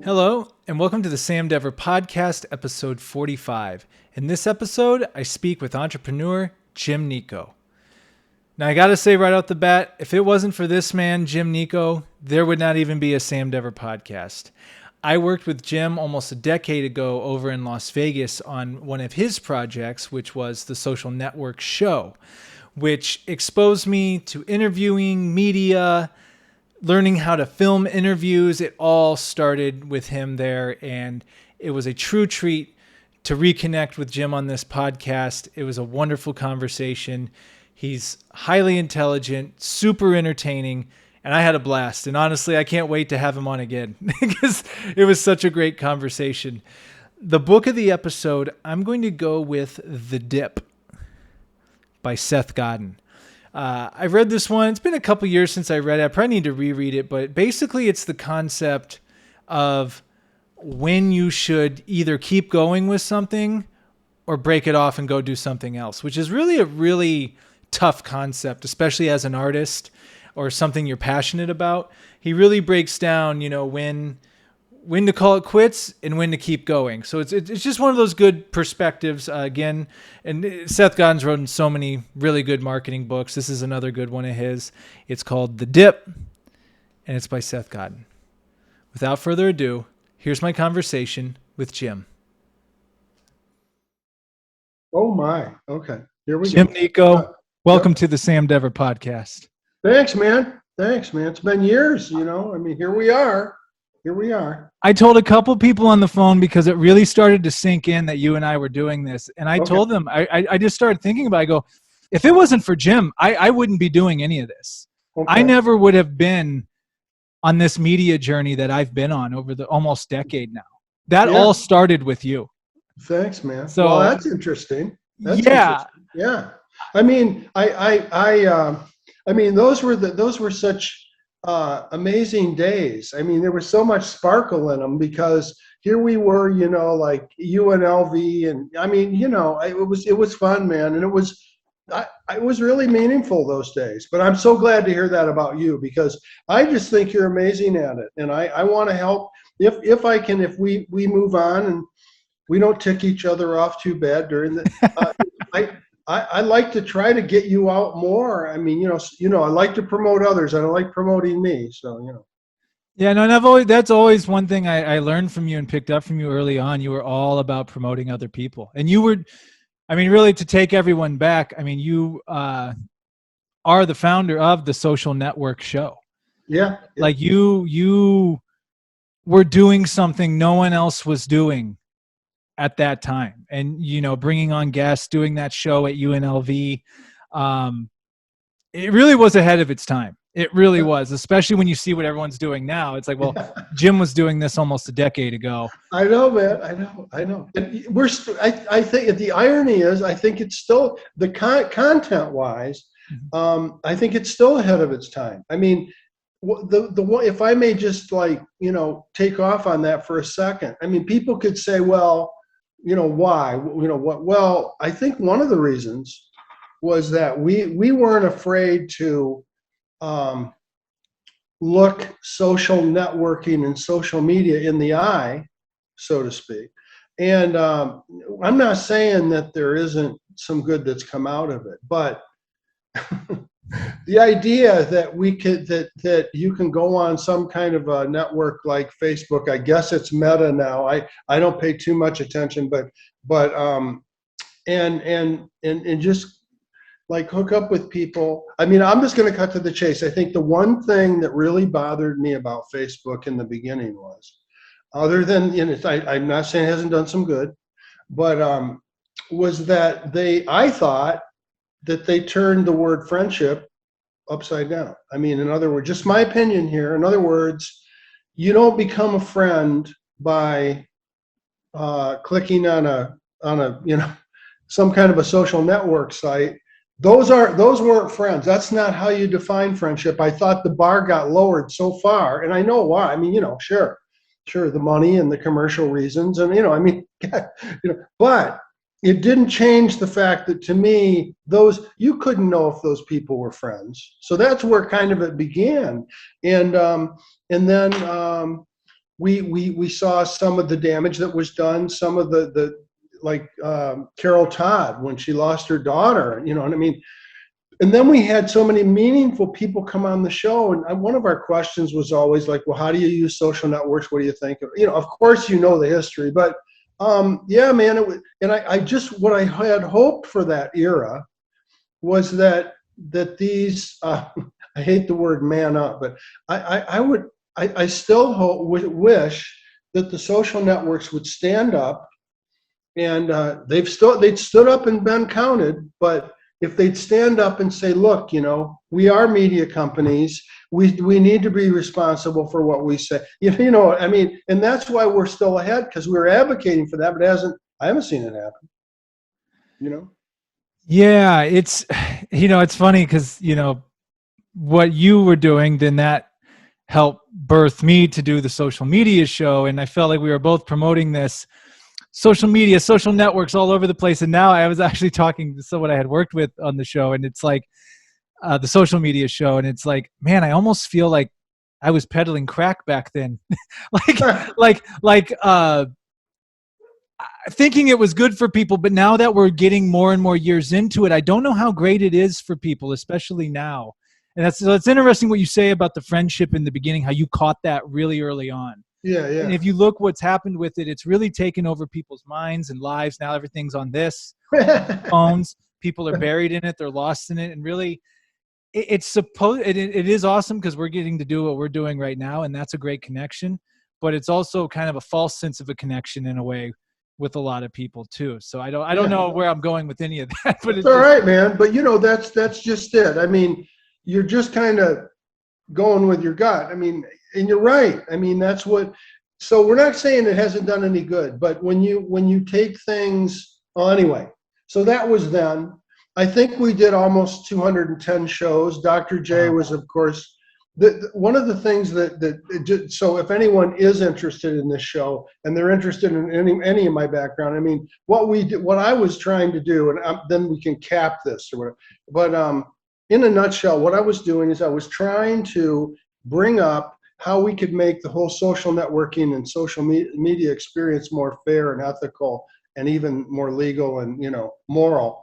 Hello, and welcome to the Sam Dever Podcast, episode 45. In this episode, I speak with entrepreneur Jim Nico. Now, I got to say right out the bat, if it wasn't for this man, Jim Nico, there would not even be a Sam Dever Podcast. I worked with Jim almost a decade ago over in Las Vegas on one of his projects, which was the Social Network Show, which exposed me to interviewing, media, learning how to film interviews. It all started with him there, and it was a true treat to reconnect with Jim on this podcast. It was a wonderful conversation. He's highly intelligent, super entertaining, and I had a blast. And honestly, I can't wait to have him on again because it was such a great conversation. The book of the episode, I'm going to go with The Dip by Seth Godin. I read this one. It's been a couple years since I read it. I probably need to reread it, but basically it's the concept of when you should either keep going with something or break it off and go do something else, which is really a really tough concept, especially as an artist or something you're passionate about. He really breaks down, when to call it quits and when to keep going. So it's just one of those good perspectives. Again, and Seth Godin's written so many really good marketing books. This is another good one of his. It's called The Dip, and it's by Seth Godin. Without further ado, here's my conversation with Jim. Oh my. Okay. Here we Jim go. Nico, welcome Yep. to the Sam Dever Podcast. Thanks, man. It's been years, here we are. I told a couple people on the phone because it really started to sink in that you and I were doing this. And I told them, I just started thinking about it. I go, if it wasn't for Jim, I wouldn't be doing any of this. Okay. I never would have been on this media journey that I've been on over the almost decade now. That all started with you. Thanks, man. So, well, that's interesting. Yeah. Yeah. I mean, those were such amazing days. I mean, there was so much sparkle in them because here we were, like UNLV, and it was fun, man, and it was really meaningful those days. But I'm so glad to hear that about you because I just think you're amazing at it, and I want to help if I can. If we move on and we don't tick each other off too bad during the. I like to try to get you out more. I mean, I like to promote others. I don't like promoting me. So, Yeah, no, and that's always one thing I learned from you and picked up from you early on. You were all about promoting other people. And you were, really to take everyone back, you are the founder of the Social Network Show. Yeah. Like you were doing something no one else was doing at that time, and bringing on guests, doing that show at UNLV, it really was ahead of its time. It really was, especially when you see what everyone's doing now. It's like, well, Jim was doing this almost a decade ago. I know, man. I know. And I think the irony is, I think it's still the content wise. I think it's still ahead of its time. I mean, the one, if I may just take off on that for a second. I mean, people could say, well, why? What? Well, I think one of the reasons was that we weren't afraid to look social networking and social media in the eye, so to speak. And I'm not saying that there isn't some good that's come out of it, but the idea that that you can go on some kind of a network like Facebook, I guess it's Meta now. I don't pay too much attention, but and just like hook up with people. I mean, I'm just going to cut to the chase. I think the one thing that really bothered me about Facebook in the beginning was, other than I'm not saying it hasn't done some good, but was that I thought that they turned the word friendship upside down. I mean, in other words, just my opinion here. In other words, you don't become a friend by clicking on a some kind of a social network site. Those weren't friends. That's not how you define friendship. I thought the bar got lowered so far, and I know why. I mean, sure, the money and the commercial reasons, and but it didn't change the fact that, to me, you couldn't know if those people were friends. So that's where kind of it began. And then we saw some of the damage that was done, some of the like Carol Todd when she lost her daughter, you know what I mean? And then we had so many meaningful people come on the show. And one of our questions was always like, well, how do you use social networks? What do you think? You know, of course, you know the history, but yeah, man, it was, and I just, what I had hoped for that era was that these, I hate the word man up, but I still wish that the social networks would stand up, and they'd stood up and been counted, but if they'd stand up and say, look, you know, we are media companies, we need to be responsible for what we say, you know, I mean, and that's why we're still ahead, because we're advocating for that, but I haven't seen it happen, you know. Yeah, it's it's funny because what you were doing, then that helped birth me to do the social media show, and I felt like we were both promoting this social media, social networks all over the place. And now I was actually talking to someone I had worked with on the show, and it's like the social media show, and it's like, man, I almost feel like I was peddling crack back then, like thinking it was good for people. But now that we're getting more and more years into it, I don't know how great it is for people, especially now. And that's interesting what you say about the friendship in the beginning, how you caught that really early on. Yeah, And yeah. if you look what's happened with it, it's really taken over people's minds and lives. Now everything's on this phones. People are buried in it. They're lost in it. And really, it is awesome because we're getting to do what we're doing right now, and that's a great connection. But it's also kind of a false sense of a connection in a way with a lot of people too. So I don't Yeah. know where I'm going with any of that. But It's it's all just right, man. But you know, that's just it. I mean, you're just kind of going with your gut. I mean, and you're right. I mean, that's what. So we're not saying it hasn't done any good, but when you take things, well, anyway. So that was then. I think we did almost 210 shows. Dr. J wow. was, of course, one of the things so if anyone is interested in this show and they're interested in any of my background, I mean, what I was trying to do, and then we can cap this or whatever. But in a nutshell, what I was doing is I was trying to bring up how we could make the whole social networking and social media experience more fair and ethical and even more legal and moral.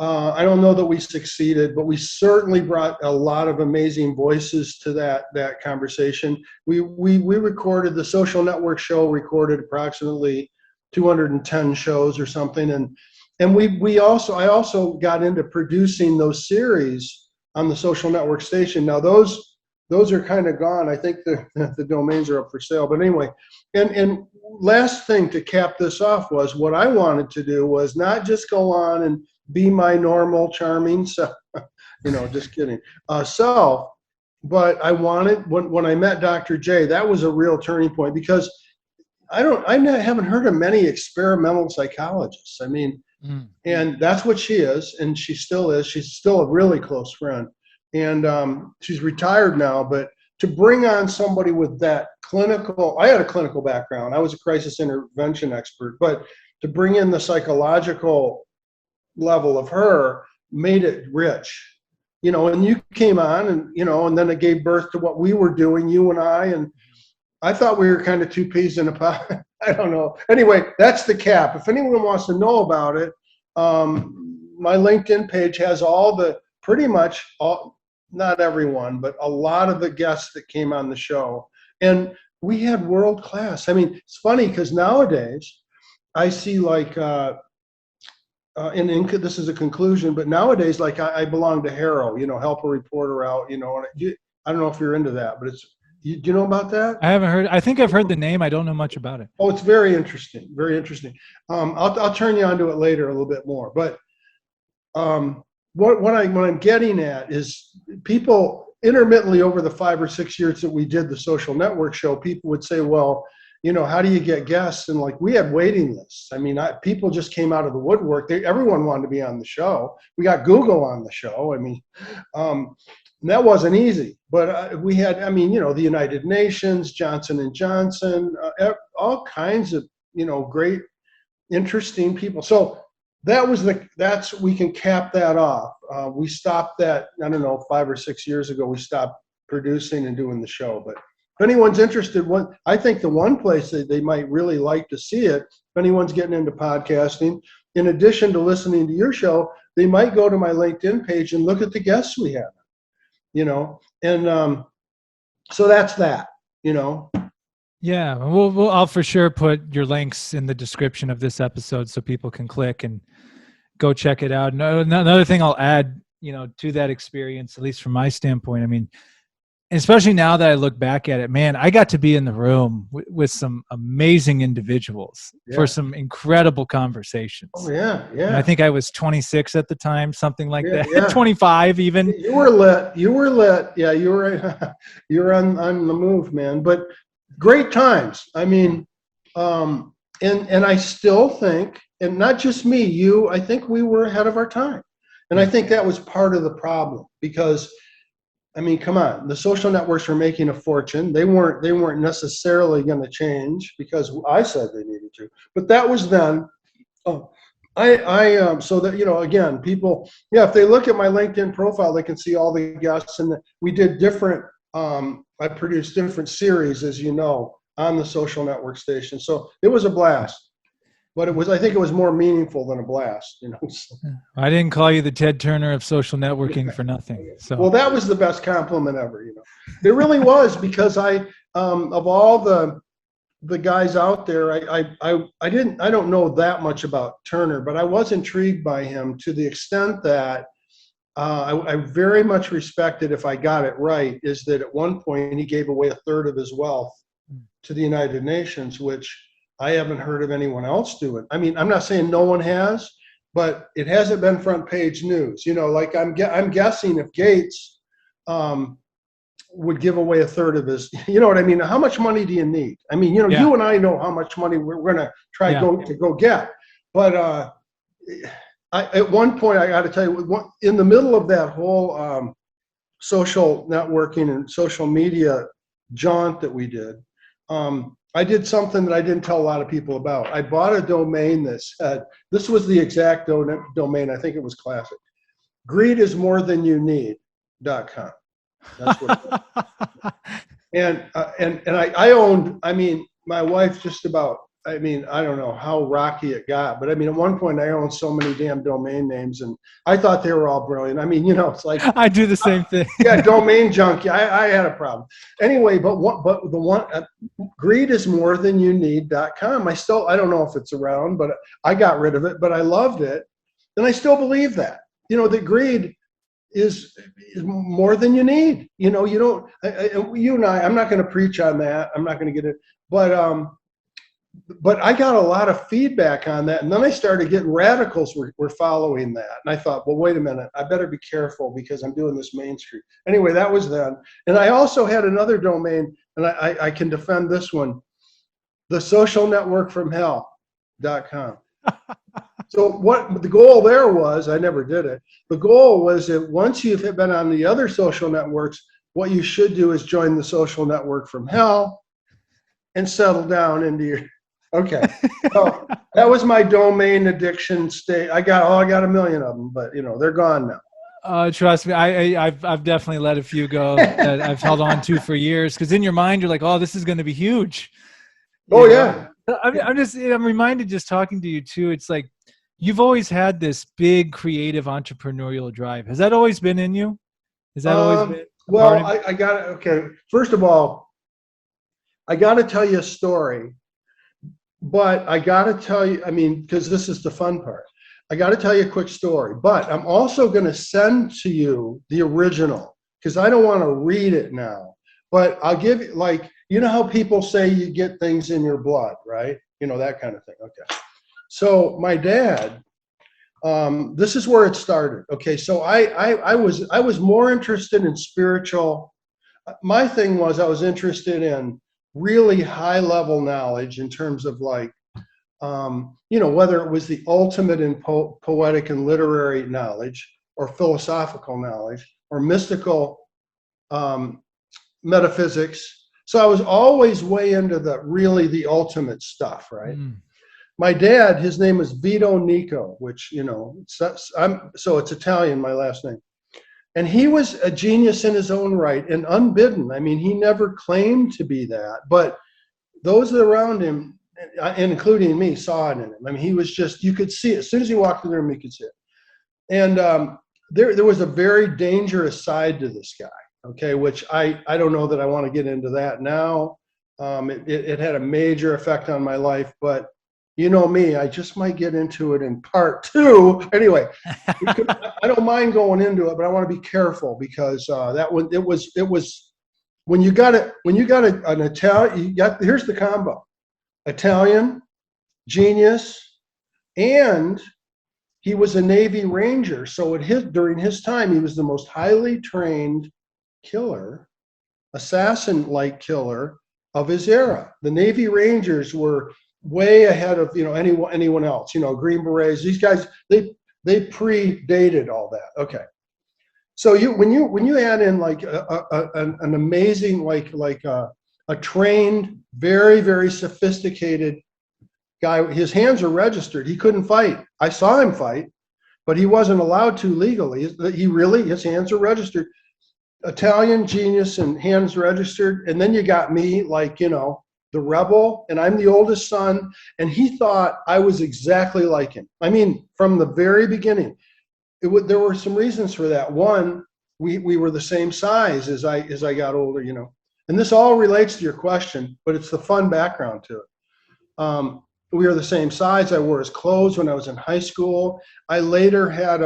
I don't know that we succeeded, but we certainly brought a lot of amazing voices to that conversation. We recorded the social network show, recorded approximately 210 shows or something, and I also got into producing those series on the social network station. Now those are kind of gone. I think the domains are up for sale. But anyway, and last thing to cap this off was what I wanted to do was not just go on and be my normal charming self, just kidding, self. But I wanted, when I met Dr. J, that was a real turning point, because I haven't heard of many experimental psychologists. I mean, and that's what she is, and she still is. She's still a really close friend, and she's retired now. But to bring on somebody with that I had a clinical background. I was a crisis intervention expert, but to bring in the psychological level of her made it rich, and you came on, and then it gave birth to what we were doing, you and I, and I thought we were kind of two peas in a pod. I don't know. Anyway, that's the cap. If anyone wants to know about it, my LinkedIn page has pretty much all, not everyone, but a lot of the guests that came on the show. And we had world class. I mean, it's funny because nowadays I see like, and this is a conclusion, but nowadays, like I belong to Harrow, help a reporter out, and I don't know if you're into that, but do you know about that? I haven't heard. I think I've heard the name. I don't know much about it. Oh, it's very interesting. Very interesting. I'll turn you onto it later a little bit more. But what I'm getting at is, people intermittently over the 5 or 6 years that we did the social network show, people would say, well, how do you get guests? And like, we had waiting lists. I mean, people just came out of the woodwork. Everyone wanted to be on the show. We got Google on the show. I mean, that wasn't easy, but we had, the United Nations, Johnson & Johnson, all kinds of, great, interesting people. So we can cap that off. We stopped that, I don't know, 5 or 6 years ago, we stopped producing and doing the show, but anyone's interested, I think the one place that they might really like to see it, if anyone's getting into podcasting, in addition to listening to your show, they might go to my LinkedIn page and look at the guests we have, and so that's that, Yeah, I'll for sure put your links in the description of this episode so people can click and go check it out. Another thing I'll add, to that experience, at least from my standpoint, I mean, especially now that I look back at it, man, I got to be in the room with some amazing individuals for some incredible conversations. Oh yeah, yeah. And I think I was 26 at the time, something like that. Yeah. 25 even. You were lit. Yeah, you were on the move, man. But great times. I mean, and I still think, and not just me, I think we were ahead of our time. And I think that was part of the problem because, I mean, come on, the social networks were making a fortune. They weren't necessarily going to change because I said they needed to. But that was then. So that, again, people, if they look at my LinkedIn profile, they can see all the guests, and we did different. I produced different series, as you know, on the social network station. So it was a blast. But I think it was more meaningful than a blast, So. I didn't call you the Ted Turner of social networking for nothing. So. Well, that was the best compliment ever, It really was, because of all the guys out there, I don't know that much about Turner, but I was intrigued by him to the extent that I very much respected, if I got it right, is that at one point he gave away a third of his wealth to the United Nations, which I haven't heard of anyone else doing. I mean, I'm not saying no one has, but it hasn't been front page news. Like I'm guessing if Gates would give away a third of his, you know what I mean? How much money do you need? I mean, you and I know how much money we're going to try to go get. But at one point, I got to tell you, in the middle of that whole social networking and social media jaunt that we did, I did something that I didn't tell a lot of people about. I bought a domain that said, this was the exact domain, I think it was classic, greedismorethanyounneed.com. That's what it was. And I owned, I mean, my wife just about, I mean, I don't know how rocky it got, but I mean, at one point I owned so many damn domain names and I thought they were all brilliant. I mean, it's like. I do the same thing. Yeah, domain junkie. I had a problem. Anyway, but the one, greedismorethanyounneed.com. I don't know if it's around, but I got rid of it, but I loved it. And I still believe that, that greed is more than you need. You don't, you and I'm not going to preach on that. I'm not going to get it, but I got a lot of feedback on that. And then I started getting radicals were following that. And I thought, well, wait a minute, I better be careful because I'm doing this mainstream. Anyway, that was then. And I also had another domain, and I can defend this one, thesocialnetworkfromhell.com. So what the goal there was, I never did it. The goal was that once you've been on the other social networks, what you should do is join the social network from hell and settle down into your, okay. So that was my domain addiction state. I got a million of them, but they're gone now. Trust me, I've definitely let a few go that I've held on to for years. Because in your mind, you're like, oh, this is going to be huge. Yeah. I'm reminded just talking to you too. It's like, you've always had this big creative entrepreneurial drive. Has that always been in you? Has that always been? Well, I got it. Okay. First of all, I got to tell you a story, but I got to tell you, I mean, because this is the fun part. I got to tell you a quick story, but I'm also going to send to you the original because I don't want to read it now, but I'll give you, like, how people say you get things in your blood, right? That kind of thing. Okay. So my dad, this is where it started. Okay. So I was more interested in spiritual. My thing was I was interested in really high level knowledge in terms of like, whether it was the ultimate in poetic and literary knowledge or philosophical knowledge or mystical metaphysics. So I was always way into the ultimate stuff, right? My dad, his name is Vito Nico, which, so it's Italian, my last name. And he was a genius in his own right and unbidden. I mean, he never claimed to be that, but those around him, including me, saw it in him. I mean, he was just, you could see it. As soon as he walked in the room, you could see it. And there was a very dangerous side to this guy, okay, which I don't know that I want to get into that now. It had a major effect on my life, but you know me, I just might get into it in part two. Anyway, I don't mind going into it, but I want to be careful because that one, it was when you got an Italian, here's the combo: Italian, genius, and he was a Navy Ranger. So during his time, he was the most highly trained killer, assassin-like killer of his era. The Navy Rangers were way ahead of anyone else. Green Berets. These guys, they predated all that. Okay. So when you add in like an amazing a trained, very, very sophisticated guy, his hands are registered. He couldn't fight. I saw him fight, but he wasn't allowed to legally. His hands are registered. Italian, genius, and hands registered. And then you got me, the rebel, and I'm the oldest son. And he thought I was exactly like him. I mean, from the very beginning. There were some reasons for that. One, we were the same size as I got older, and this all relates to your question, but it's the fun background to it. We were the same size. I wore his clothes when I was in high school. I later had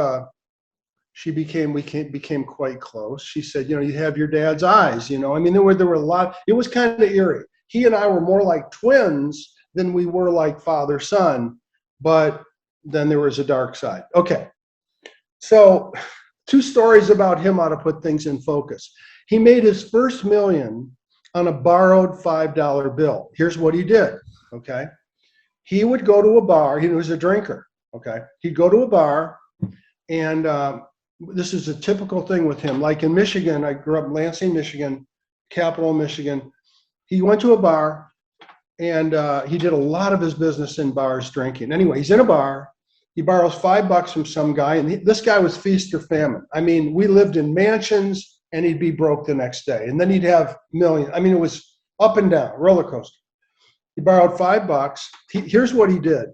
we became quite close. She said, you have your dad's eyes, I mean, there were a lot. It was kind of eerie. He and I were more like twins than we were like father son, but then there was a dark side. Okay. So 2 stories about him ought to put things in focus. He made his first million on a borrowed $5 bill. Here's what he did, okay? He would go to a bar. He was a drinker, okay? He'd go to a bar, and this is a typical thing with him. Like in Michigan, I grew up in Lansing, Michigan, capital of Michigan. He went to a bar, and he did a lot of his business in bars drinking. Anyway, he's in a bar. He borrows $5 from some guy, and this guy was feast or famine. I mean, we lived in mansions, and he'd be broke the next day, and then he'd have millions. I mean, it was up and down, roller coaster. He borrowed $5. Here's what he did.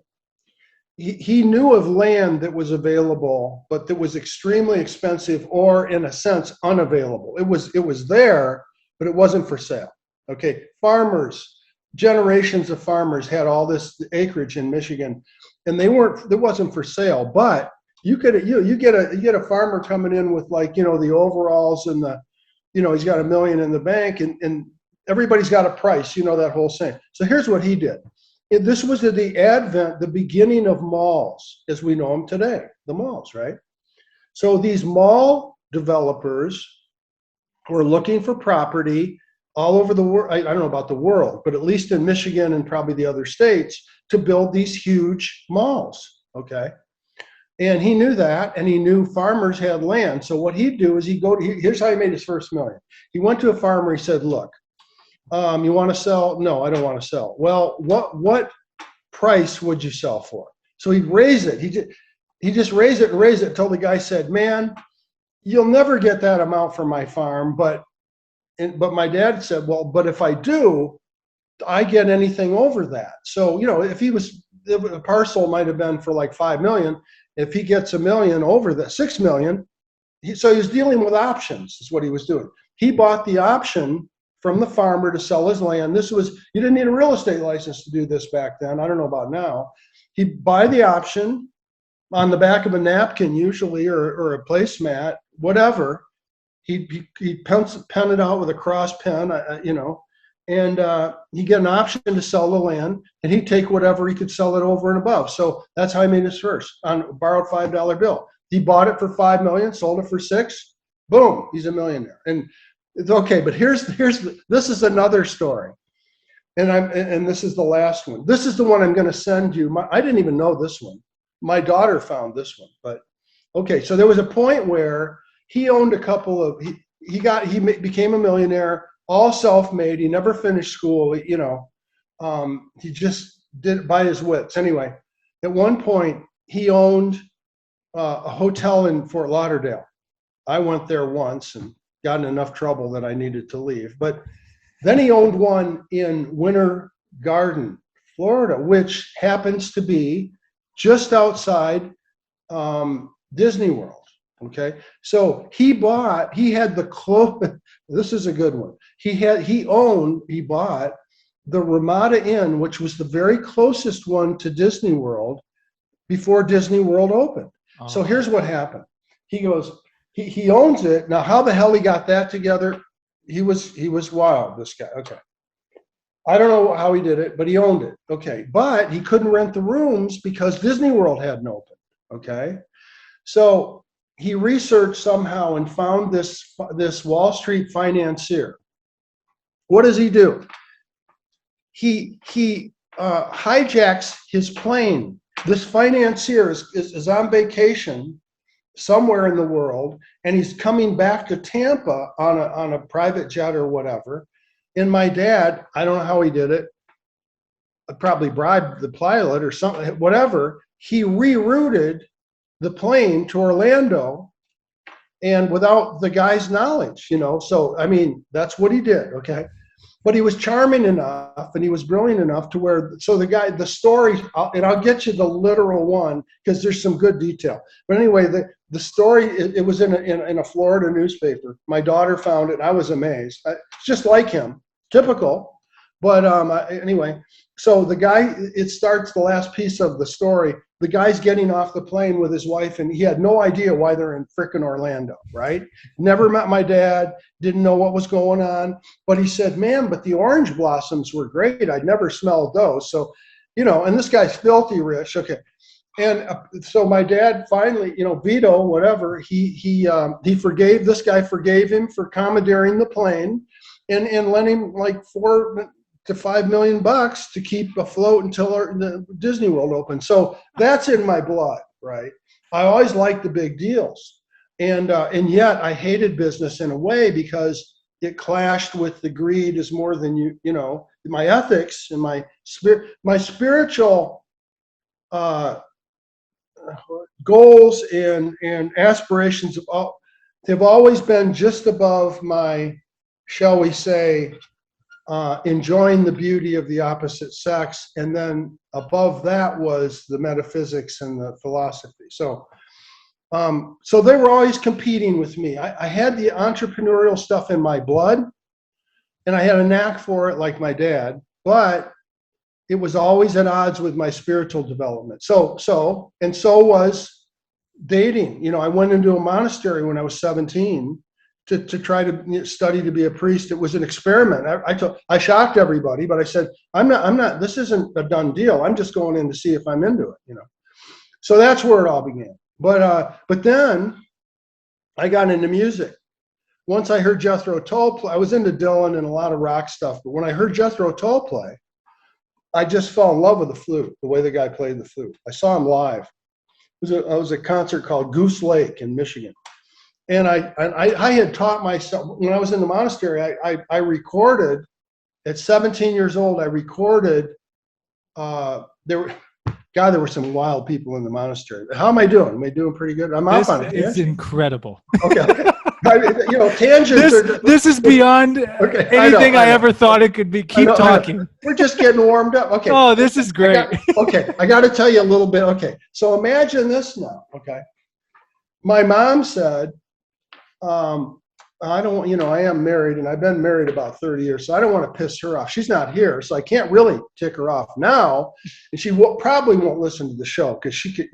He knew of land that was available, but that was extremely expensive, or in a sense, unavailable. It was there, but it wasn't for sale. Okay, farmers, generations of farmers had all this acreage in Michigan. And it wasn't for sale, but you get a farmer coming in with the overalls and he's got $1 million in the bank, and everybody's got a price, that whole thing. So here's what he did. This was the beginning of malls as we know them today, the malls, right? So these mall developers were looking for property all over the world. I don't know about the world, but at least in Michigan and probably the other states, to build these huge malls, okay? And he knew that, and he knew farmers had land. So what he'd do is here's how he made his first million. He went to a farmer, he said, look, you want to sell? No, I don't want to sell. Well, what price would you sell for? So he'd raise it. He just raised it and raised it until the guy said, man, you'll never get that amount for my farm. But my dad said, well, but if I do, I get anything over that. So, if a parcel might have been for like 5 million, if he gets $1 million over that, 6 million, so he was dealing with options is what he was doing. He bought the option from the farmer to sell his land. You didn't need a real estate license to do this back then. I don't know about now. He'd buy the option on the back of a napkin usually, or a placemat, whatever. He'd pen it out with a cross pen, and he'd get an option to sell the land, and he'd take whatever he could sell it over and above. So that's how he made his first on a borrowed $5 bill. He bought it for 5 million, sold it for 6. Boom, he's a millionaire. And it's okay, but this is another story, and this is the last one. This is the one I'm going to send you. I didn't even know this one. My daughter found this one, but okay. So there was a point where he owned a couple of. He became a millionaire. All self-made. He never finished school. He just did it by his wits. Anyway, at one point he owned a hotel in Fort Lauderdale. I went there once and got in enough trouble that I needed to leave. But then he owned one in Winter Garden, Florida, which happens to be just outside Disney World. Okay, so he had the this is a good one. He bought the Ramada Inn, which was the very closest one to Disney World before Disney World opened. Oh. So here's what happened. He goes, he owns it. Now, how the hell he got that together? He was wild, this guy. Okay. I don't know how he did it, but he owned it. Okay. But he couldn't rent the rooms because Disney World hadn't opened. Okay. So he researched somehow and found this Wall Street financier. What does he do? He hijacks his plane. This financier is on vacation somewhere in the world, and he's coming back to Tampa on a private jet or whatever. And my dad, I don't know how he did it, probably bribed the pilot or something, whatever. He rerouted the plane to Orlando, and without the guy's knowledge, So, I mean, that's what he did, okay? But he was charming enough and he was brilliant enough to where, so the story, and I'll get you the literal one because there's some good detail. But anyway, the story, it was in a Florida newspaper. My daughter found it and I was amazed. Just like him, typical. But anyway, so the guy, it starts the last piece of the story. The guy's getting off the plane with his wife, and he had no idea why they're in frickin' Orlando, right? Never met my dad, didn't know what was going on. But he said, man, but the orange blossoms were great. I'd never smelled those. So, and this guy's filthy rich. Okay. And so my dad finally, Vito, whatever, he forgave, this guy forgave him for commandeering the plane and lent him like $4 to $5 million to keep afloat until the Disney World opened. So that's in my blood, right? I always liked the big deals, and yet I hated business in a way because it clashed with the greed is more than my ethics and my spiritual goals and aspirations have always been just above my, shall we say, enjoying the beauty of the opposite sex, and then above that was the metaphysics and the philosophy. So they were always competing with me. I had the entrepreneurial stuff in my blood, and I had a knack for it like my dad, but it was always at odds with my spiritual development. So was dating. I went into a monastery when I was 17 to try to study to be a priest. It was an experiment. I shocked everybody, but I said, I'm not, this isn't a done deal. I'm just going in to see if I'm into it, So that's where it all began. But then I got into music. Once I heard Jethro Tull play, I was into Dylan and a lot of rock stuff, but when I heard Jethro Tull play, I just fell in love with the flute, the way the guy played the flute. I saw him live. It was a concert called Goose Lake in Michigan. And I had taught myself, when I was in the monastery, I recorded, at 17 years old, I recorded, there were some wild people in the monastery. How am I doing? Am I doing pretty good? I'm up on it. It's incredible. Okay. Tangents. This is beyond anything I ever thought it could be. Keep talking. We're just getting warmed up. Okay. Oh, this is great. I got to tell you a little bit. Okay. So imagine this now. Okay. My mom said, I am married and I've been married about 30 years, so I don't want to piss her off. She's not here, so I can't really tick her off now. And she probably won't listen to the show because she could,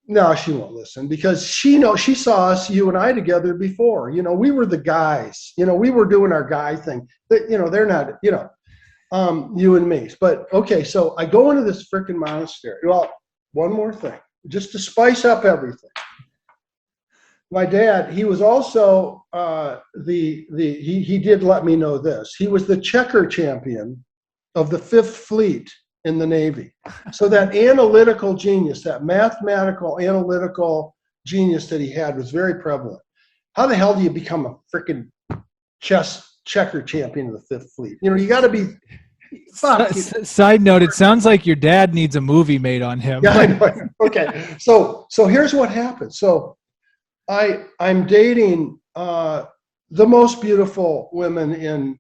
no, she won't listen because she saw us, you and I, together before. We were the guys. We were doing our guy thing. They're not. You and me. But okay, so I go into this freaking monastery. Well, one more thing, just to spice up everything. My dad, he was also he did let me know this. He was the checker champion of the 5th Fleet in the Navy. So that analytical genius, that mathematical analytical genius that he had was very prevalent. How the hell do you become a freaking checker champion of the 5th Fleet? You got to be Fuck. Side note, it sounds like your dad needs a movie made on him. Yeah, I know. Okay. So here's what happened. So I'm dating the most beautiful women in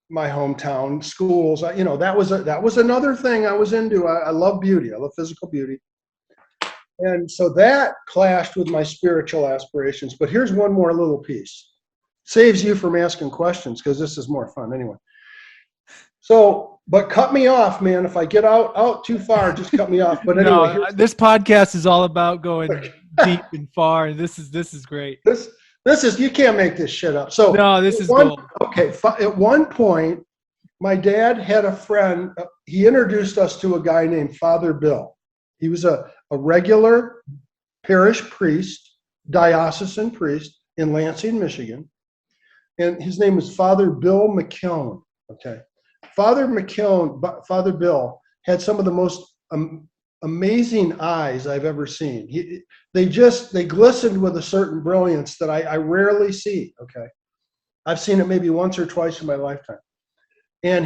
my hometown schools. That was another thing I was into. I love beauty. I love physical beauty. And so that clashed with my spiritual aspirations. But here's one more little piece. Saves you from asking questions because this is more fun anyway. So, but cut me off, man. If I get out too far, just cut me off. But anyway, No, this podcast is all about going deep and far. This is great. This is, you can't make this shit up. So no, this is gold. Okay, at one point, my dad had a friend. He introduced us to a guy named Father Bill. He was a regular parish priest, diocesan priest in Lansing, Michigan. And his name was Father Bill McKeown. Okay. Father Bill had some of the most amazing eyes I've ever seen. They glistened with a certain brilliance that I rarely see. Okay. I've seen it maybe once or twice in my lifetime. And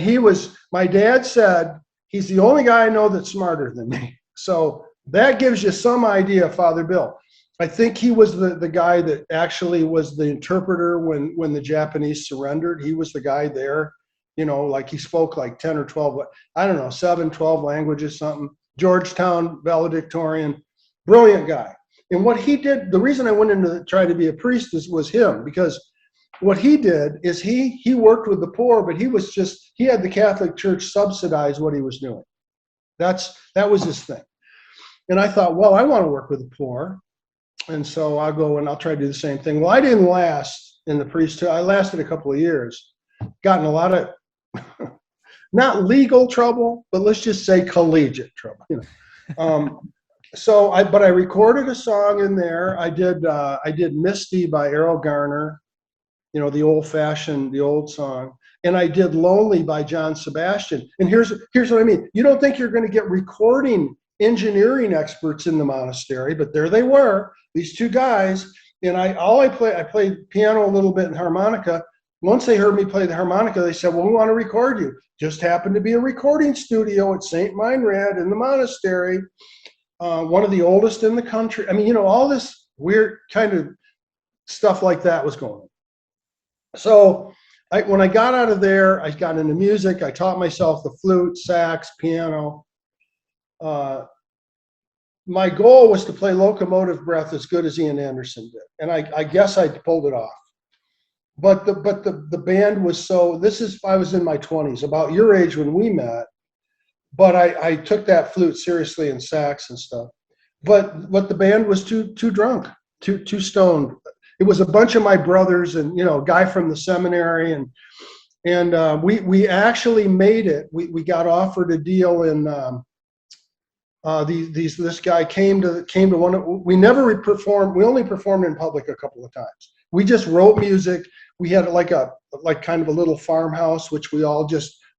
my dad said, he's the only guy I know that's smarter than me. So that gives you some idea of Father Bill. I think he was the guy that actually was the interpreter when the Japanese surrendered. He was the guy there, like he spoke like 10 or 12, I don't know, 7, 12 languages, something. Georgetown valedictorian, brilliant guy. And what he did, the reason I went into try to be a priest was him, because what he did is he worked with the poor, but he had the Catholic Church subsidize what he was doing. That was his thing. And I thought, well, I want to work with the poor. And so I'll go and I'll try to do the same thing. Well, I didn't last in the priesthood. I lasted a couple of years, got in a lot of, not legal trouble, but let's just say collegiate trouble. But I recorded a song in there. I did Misty by Errol Garner, the old song. And I did Lonely by John Sebastian. And here's what I mean. You don't think you're going to get recording engineering experts in the monastery, but there they were, these two guys. And I played piano a little bit and harmonica. Once they heard me play the harmonica, they said, well, we want to record you. Just happened to be a recording studio at St. Meinrad in the monastery, one of the oldest in the country. I mean, all this weird kind of stuff like that was going on. So when I got out of there, I got into music. I taught myself the flute, sax, piano. My goal was to play Locomotive Breath as good as Ian Anderson did. And I guess I pulled it off. But the band was I was in my 20s, about your age when we met, but I took that flute seriously and sax and stuff. But the band was too drunk, too stoned. It was a bunch of my brothers and, a guy from the seminary. And we actually made it. We got offered a deal in, this guy came to one. We never performed. We only performed in public a couple of times. We just wrote music. We had like kind of a little farmhouse, which we all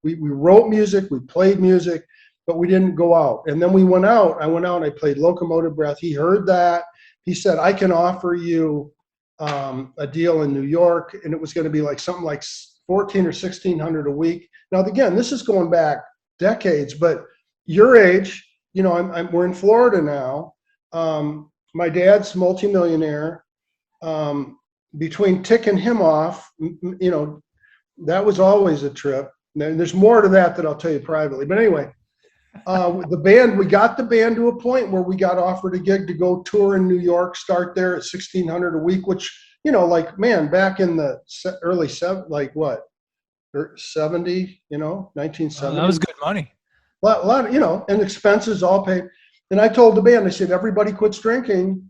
we wrote music, we played music, but we didn't go out. And then we went out. I went out and I played Locomotive Breath. He heard that. He said, I can offer you a deal in New York, and it was going to be like something like $1,400 or $1,600 a week. Now, again, this is going back decades, but your age, we're in Florida now. My dad's multimillionaire. Between ticking him off, that was always a trip. And there's more to that I'll tell you privately. But anyway, we got the band to a point where we got offered a gig to go tour in New York, start there at $1,600 a week, which, back in the early 70, 1970. That was good money. A lot, and expenses all paid. And I told the band, I said, everybody quits drinking.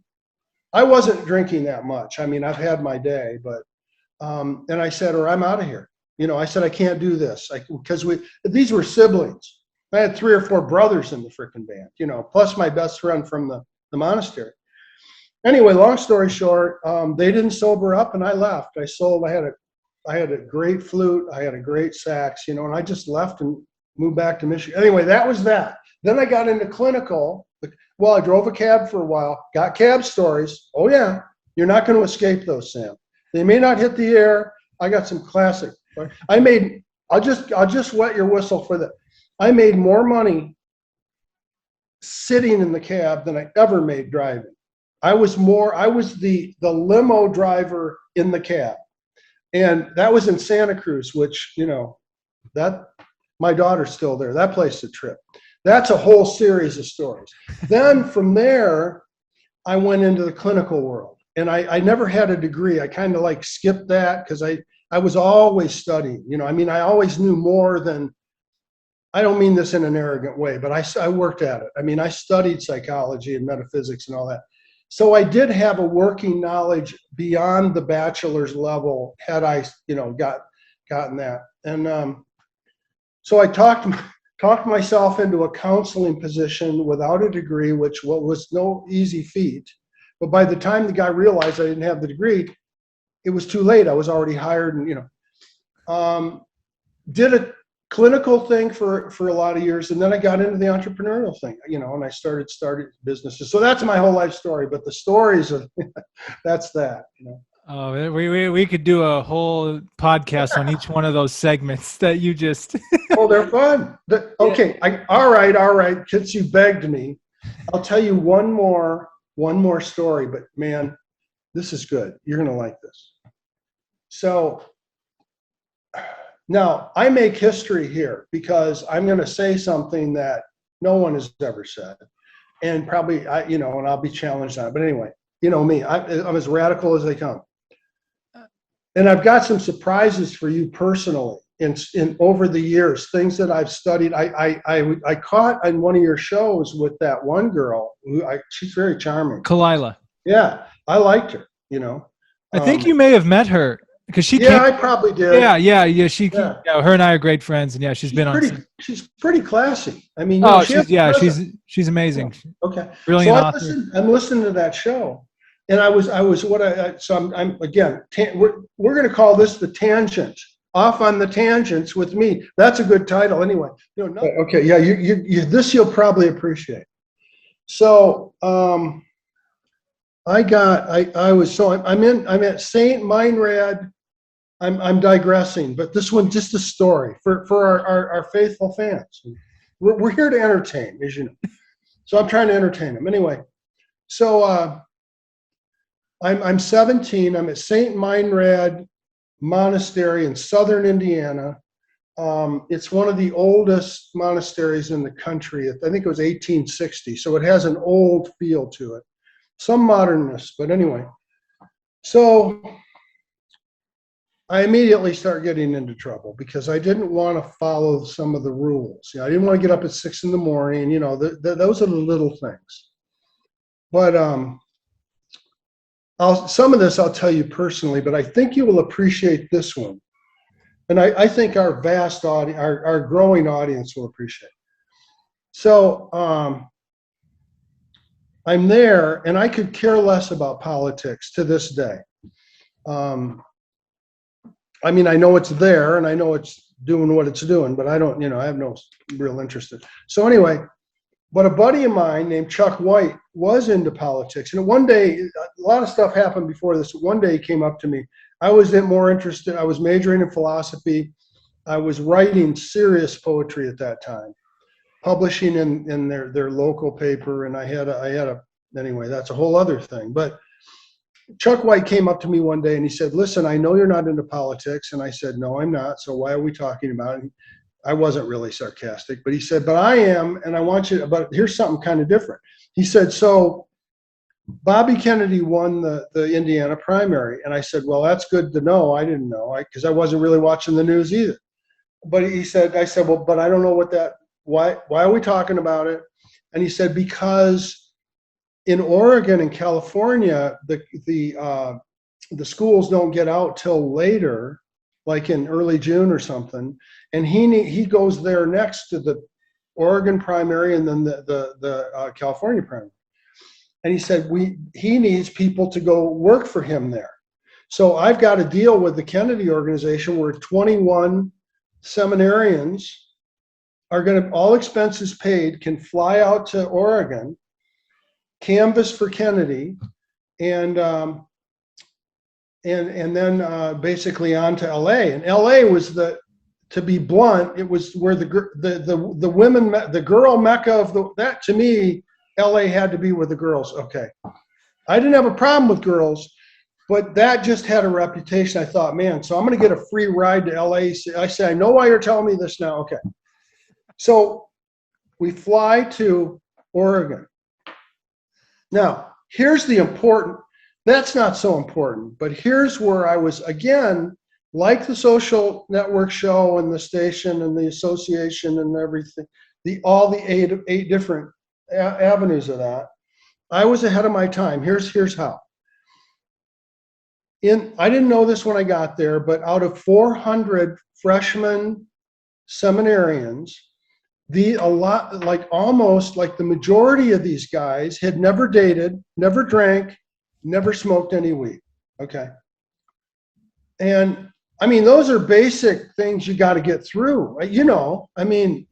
I wasn't drinking that much. I mean, I've had my day, but, and I said, or I'm out of here. I said, I can't do this because these were siblings. I had 3 or 4 brothers in the frickin' band, plus my best friend from the monastery. Anyway, long story short, they didn't sober up and I left. I had a great flute. I had a great sax, and I just left and moved back to Michigan. Anyway, that was that. Then I got into clinical. Well, I drove a cab for a while, got cab stories. Oh, yeah. You're not going to escape those, Sam. They may not hit the air. I got some classic. I made I'll just wet your whistle for that. I made more money sitting in the cab than I ever made driving. I was the limo driver in the cab. And that was in Santa Cruz, which, that my daughter's still there. That place is a trip. That's a whole series of stories. Then from there, I went into the clinical world, and I never had a degree. I kind of like skipped that because I was always studying. I always knew more than. I don't mean this in an arrogant way, but I worked at it. I studied psychology and metaphysics and all that. So I did have a working knowledge beyond the bachelor's level had I, gotten that. And so I talked myself into a counseling position without a degree, which was no easy feat. But by the time the guy realized I didn't have the degree, it was too late. I was already hired, and did a clinical thing for a lot of years, and then I got into the entrepreneurial thing, and I started businesses. So that's my whole life story. But the stories of that's that. Oh, we could do a whole podcast on each one of those segments that you just. Oh, they're fun. Okay, all right, kids, you begged me. I'll tell you one more story, but man, this is good. You're gonna like this. So now I make history here because I'm gonna say something that no one has ever said, and probably and I'll be challenged on it. But anyway, me, I'm as radical as they come, and I've got some surprises for you personally. In over the years, things that I've studied, I caught on one of your shows with that one girl who she's very charming. Kalila. Yeah, I liked her. I think you may have met her because she. Yeah, I probably did. Yeah. Her and I are great friends, and she's been on. She's pretty classy. She's amazing. Okay, Brilliant so author. I'm listening to that show, and I'm again. We're going to call this the tangent. Off on the tangents with me. That's a good title, anyway. Okay, yeah, this you'll probably appreciate. So, I'm at Saint Meinrad. I'm digressing, but this one just a story for our faithful fans. We're here to entertain, as you know. So I'm trying to entertain them anyway. So I'm 17. I'm at Saint Meinrad Monastery in southern Indiana. It's one of the oldest monasteries in the country. I think it was 1860, so it has an old feel to it. Some modernness, but anyway. So I immediately start getting into trouble because I didn't want to follow some of the rules. I didn't want to get up at 6 a.m. Those are the little things. But some of this I'll tell you personally, but I think you will appreciate this one. And I think our vast audience, our growing audience will appreciate. So I'm there, and I could care less about politics to this day. I know it's there, and I know it's doing what it's doing, but I don't, I have no real interest in it. So anyway, but a buddy of mine named Chuck White was into politics. And one day, a lot of stuff happened before this. One day he came up to me. I was more interested. I was majoring in philosophy. I was writing serious poetry at that time, publishing in their local paper. And I had anyway, that's a whole other thing. But Chuck White came up to me one day and he said, "Listen, I know you're not into politics." And I said, "No, I'm not. So why are we talking about it?" I wasn't really sarcastic, but he said, "But I am, and I want you, but here's something kind of different." He said, "So Bobby Kennedy won the Indiana primary." And I said, "Well, that's good to know. I didn't know, because I wasn't really watching the news either." But I said, "Well, but I don't know why are we talking about it?" And he said, "Because in Oregon and California, the schools don't get out till later, like in early June or something. And he goes there next to the Oregon primary and then the California primary." And he said, he needs people to go work for him there. So I've got a deal with the Kennedy organization where 21 seminarians are going to, all expenses paid, can fly out to Oregon, canvass for Kennedy, and then basically on to LA. And LA was to be blunt, it was where the women, the girl mecca of that, to me, LA had to be with the girls. Okay. I didn't have a problem with girls, but that just had a reputation. I thought, man, so I'm going to get a free ride to LA. I say, I know why you're telling me this now. Okay. So we fly to Oregon. Now, here's the important, that's not so important, but here's where I was, again, like the social network show and the station and the association and everything, all the eight different avenues of that. I was ahead of my time. Here's how. I didn't know this when I got there, but out of 400 freshman seminarians, almost like the majority of these guys had never dated, never drank, never smoked any weed. Okay. And I mean, those are basic things you got to get through. I mean,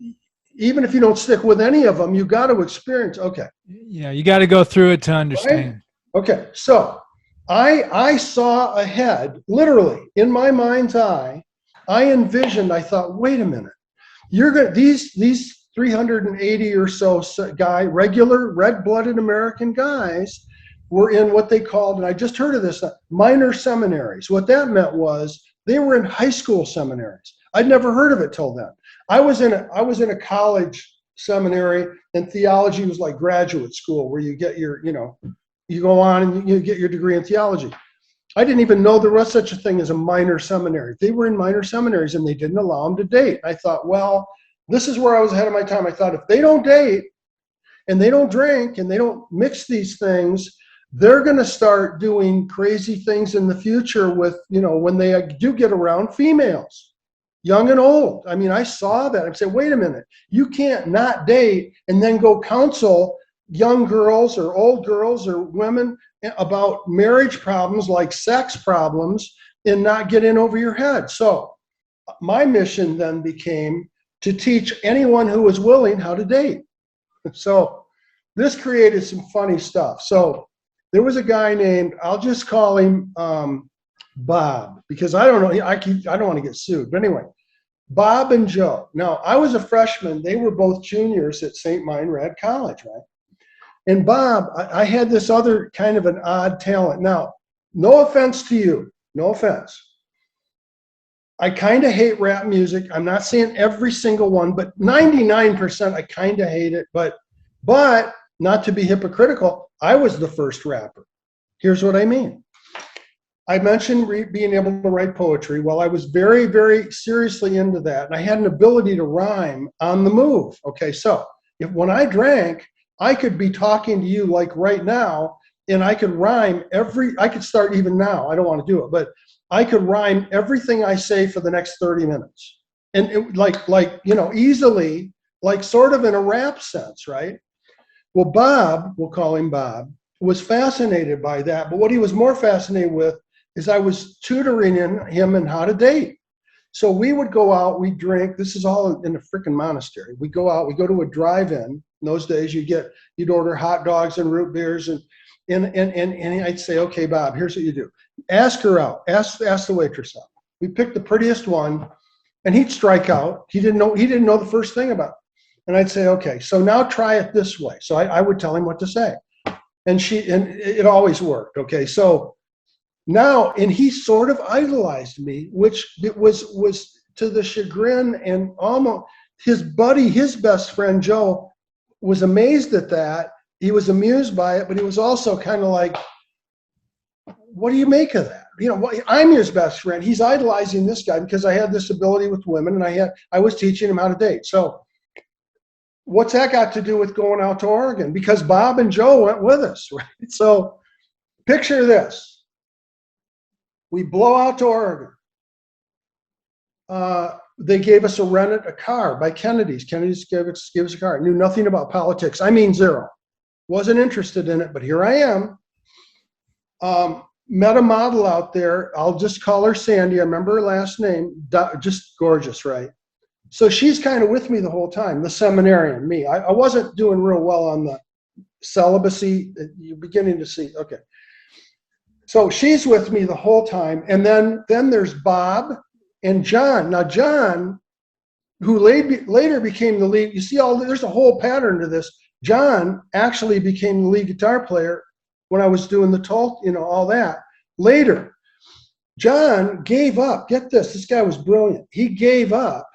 even if you don't stick with any of them, you got to experience. Okay. Yeah, you got to go through it to understand. Right? Okay. So I saw ahead, literally in my mind's eye. I envisioned. I thought, wait a minute. These 380 or so regular red-blooded American guys were in what they called, and I just heard of this, minor seminaries. What that meant was they were in high school seminaries. I'd never heard of it till then. I was in a college seminary, and theology was like graduate school, where you get your, you go on and you get your degree in theology. I didn't even know there was such a thing as a minor seminary. They were in minor seminaries and they didn't allow them to date. I thought, well, this is where I was ahead of my time. I thought, if they don't date and they don't drink and they don't mix these things, they're going to start doing crazy things in the future with, when they do get around females, young and old. I mean, I saw that. I said, wait a minute, you can't not date and then go counsel young girls or old girls or women about marriage problems like sex problems and not get in over your head. So my mission then became to teach anyone who was willing how to date. So this created some funny stuff. So there was a guy named, I'll just call him Bob, because I don't know, I don't want to get sued. But anyway, Bob and Joe. Now, I was a freshman. They were both juniors at St. Meinrad College, right? And Bob, I had this other kind of an odd talent. Now, no offense to you, no offense. I kind of hate rap music. I'm not saying every single one, but 99% I kind of hate it. But not to be hypocritical, I was the first rapper. Here's what I mean. I mentioned being able to write poetry. Well, I was very, very seriously into that. And I had an ability to rhyme on the move. Okay, so when I drank, I could be talking to you like right now, and I could rhyme I could start even now. I don't want to do it, but I could rhyme everything I say for the next 30 minutes. And it, easily, like sort of in a rap sense, right? Well, Bob, we'll call him Bob, was fascinated by that. But what he was more fascinated with is I was tutoring him in how to date. So we would go out, we'd drink. This is all in a freaking monastery. We go out, we go to a drive-in. In those days, you'd order hot dogs and root beers, and I'd say, okay, Bob, here's what you do. Ask her out. Ask the waitress out. We picked the prettiest one, and he'd strike out. He didn't know the first thing about it. And I'd say, okay, so now try it this way. So I would tell him what to say. And it always worked. Okay, so now, and he sort of idolized me, which it was to the chagrin, and almost his buddy, his best friend, Joe, was amazed at that. He was amused by it, but he was also kind of like, what do you make of that? I'm his best friend. He's idolizing this guy because I had this ability with women, and I was teaching him how to date. So what's that got to do with going out to Oregon? Because Bob and Joe went with us, right? So picture this. We blow out to Oregon. They gave us a car by Kennedy's. Kennedy's gave us a car. Knew nothing about politics. I mean, zero. Wasn't interested in it, but here I am. Met a model out there. I'll just call her Sandy. I remember her last name. Just gorgeous, right? So she's kind of with me the whole time, the seminarian, me. I wasn't doing real well on the celibacy. You're beginning to see. Okay. So she's with me the whole time. And then there's Bob and John. Now, John who later became the lead. You see, there's a whole pattern to this. John actually became the lead guitar player when I was doing the talk, all that. Later, John gave up. Get this guy was brilliant. He gave up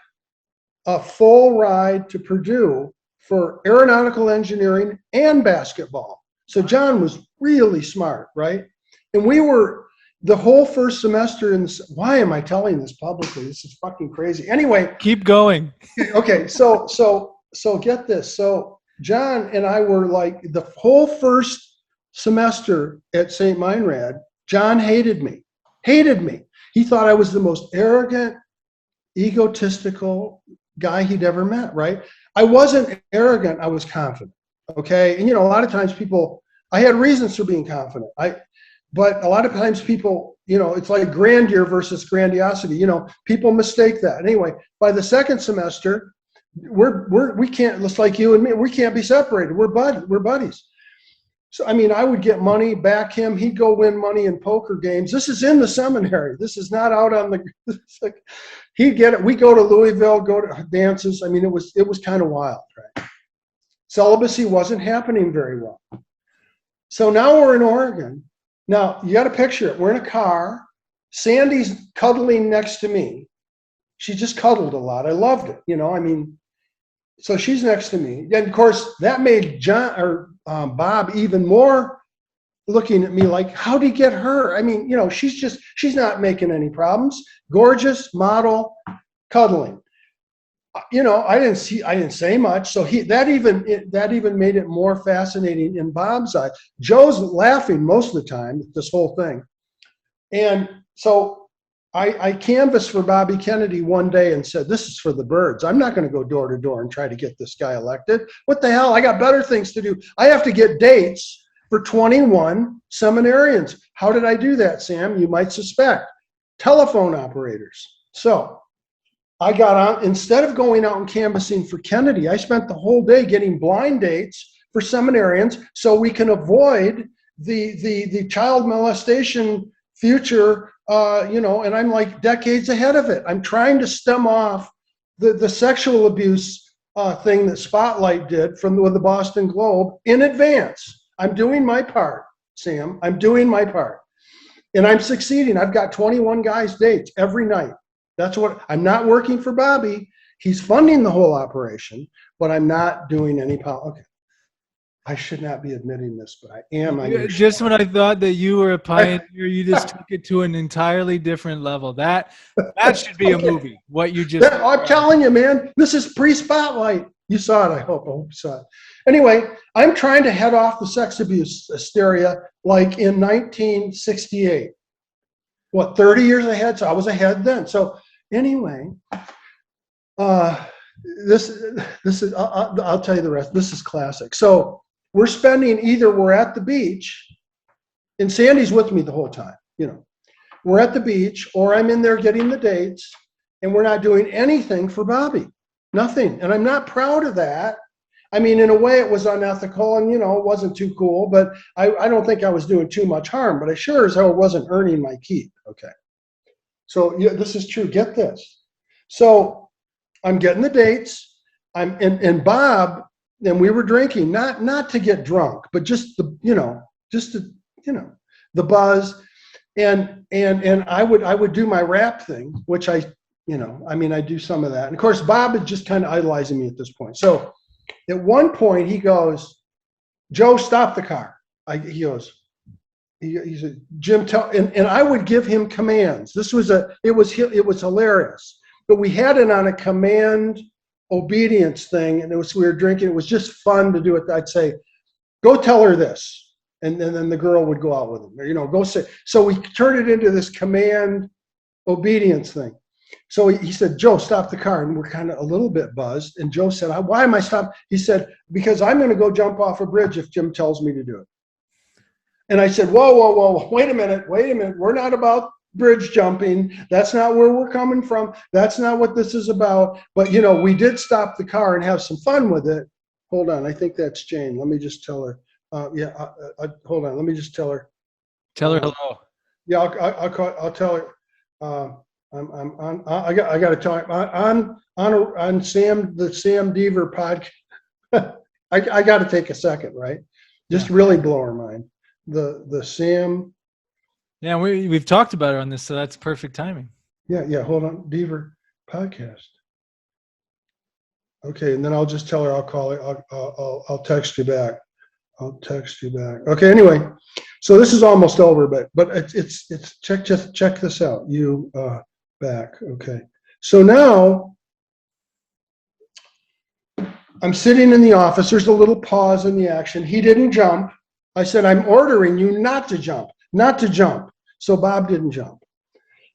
a full ride to Purdue for aeronautical engineering and basketball. So John was really smart, right? And we were the whole first semester why am I telling this publicly? This is fucking crazy. Anyway, keep going. Okay, so get this. So John and I were like the whole first semester at St. Meinrad. John hated me. He thought I was the most arrogant, egotistical guy he'd ever met, right? I wasn't arrogant, I was confident. Okay. And a lot of times I had reasons for being confident. But a lot of times people, it's like grandeur versus grandiosity. People mistake that. Anyway, by the second semester, we can't, just like you and me, we can't be separated. We're buddies. So, I would get money, back him. He'd go win money in poker games. This is in the seminary. This is not out on the, he'd get it. We go to Louisville, go to dances. It was kind of wild, right? Celibacy wasn't happening very well. So now we're in Oregon. Now you got to picture it. We're in a car. Sandy's cuddling next to me. She just cuddled a lot. I loved it. So she's next to me. And of course that made Bob even more looking at me like, how'd he get her? She's not making any problems. Gorgeous model, cuddling. I didn't say much. So that even made it more fascinating in Bob's eye. Joe's laughing most of the time at this whole thing. And so I canvassed for Bobby Kennedy one day and said, this is for the birds. I'm not going to go door to door and try to get this guy elected. What the hell? I got better things to do. I have to get dates for 21 seminarians. How did I do that, Sam? You might suspect. Telephone operators. So I got on, instead of going out and canvassing for Kennedy, I spent the whole day getting blind dates for seminarians so we can avoid the child molestation future, and I'm like decades ahead of it. I'm trying to stem off the sexual abuse thing that Spotlight did with the Boston Globe in advance. I'm doing my part, Sam. I'm doing my part. And I'm succeeding. I've got 21 guys' dates every night. That's what I'm not working for Bobby. He's funding the whole operation, but I'm not doing any okay. I should not be admitting this, but I am. Just when I thought that you were a pioneer, you just took it to an entirely different level. That should be a movie. What you just I'm telling you, man, this is pre-Spotlight. You saw it, I hope you saw it. Anyway, I'm trying to head off the sex abuse hysteria like in 1968. 30 years ahead? So I was ahead then. So anyway, this is, I'll tell you the rest. This is classic. So we're at the beach, and Sandy's with me the whole time. We're at the beach, or I'm in there getting the dates, and we're not doing anything for Bobby. Nothing. And I'm not proud of that. In a way it was unethical and, it wasn't too cool, but I don't think I was doing too much harm, but I sure as hell wasn't earning my keep. Okay. So yeah, this is true. Get this. So I'm getting the dates. And Bob, and we were drinking, not to get drunk, but just the buzz. And I would do my rap thing, which I do some of that. And of course, Bob is just kind of idolizing me at this point. So at one point he goes, Joe, stop the car. He said, Jim, and I would give him commands. It was hilarious, but we had it on a command obedience thing. And we were drinking. It was just fun to do it. I'd say, go tell her this. And then the girl would go out with him, go say. So we turned it into this command obedience thing. So he said, Joe, stop the car. And we're kind of a little bit buzzed. And Joe said, why am I stopped? He said, because I'm going to go jump off a bridge if Jim tells me to do it. And I said, whoa, wait a minute. We're not about bridge jumping. That's not where we're coming from. That's not what this is about. But, we did stop the car and have some fun with it. Hold on. I think that's Jane. Let me just tell her. Hold on. Let me just tell her. Tell her hello. Yeah, I'll tell her. I'm on. I got to talk on the Sam Deaver podcast. I got to take a second, right? Just Yeah. really blow our mind. The Sam. Yeah, we've talked about it on this, so that's perfect timing. Yeah. Hold on, Deaver podcast. Okay, and then I'll just tell her I'll call her. I'll text you back. I'll text you back. Okay. Anyway, so this is almost over, but it's just check this out. You back. Okay. So now I'm sitting in the office. There's a little pause in the action. He didn't jump. I said, I'm ordering you not to jump, not to jump. So Bob didn't jump.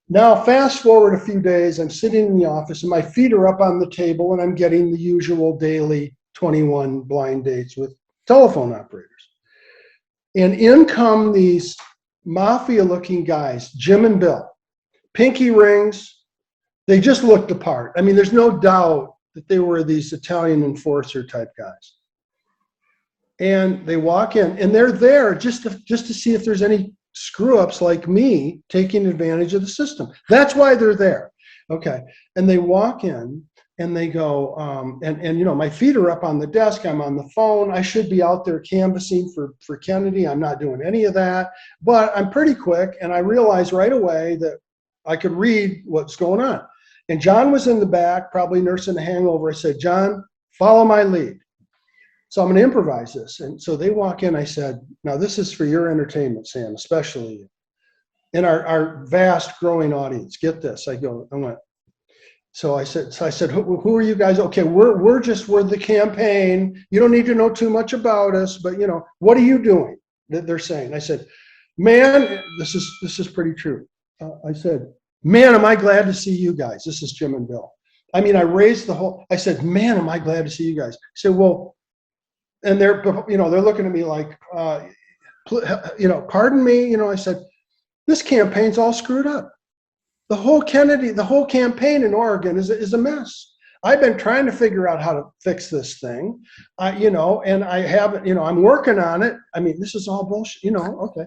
Now, fast forward a few days, I'm sitting in the office and my feet are up on the table and I'm getting the usual daily 21 blind dates with telephone operators. And in come these mafia looking guys, Jim and Bill, pinky rings. They just looked the part. I mean, there's no doubt that they were these Italian enforcer type guys. And they walk in and they're there just to see if there's any screw ups like me taking advantage of the system. That's why they're there. Okay. And they walk in and they go, and you know, my feet are up on the desk. I'm on the phone. I should be out there canvassing for Kennedy. I'm not doing any of that, but I'm pretty quick. And I realized right away that I could read what's going on. And John was in the back, probably nursing a hangover. I said, John, follow my lead. So I'm going to improvise this. And so they walk in. I said, now this is for your entertainment, Sam, especially you. In our vast growing audience. Get this. I went. So I said, who are you guys? Okay, we're the campaign. You don't need to know too much about us, but you know, what are you doing? They're saying. I said, man, this is pretty true. I said, man, am I glad to see you guys. This is Jim and Bill. I mean, I said, man, am I glad to see you guys. I said, well, and they're looking at me like, pardon me. I said, this campaign's all screwed up. The whole campaign in Oregon is a mess. I've been trying to figure out how to fix this thing, and I haven't, I'm working on it. I mean, this is all bullshit, okay.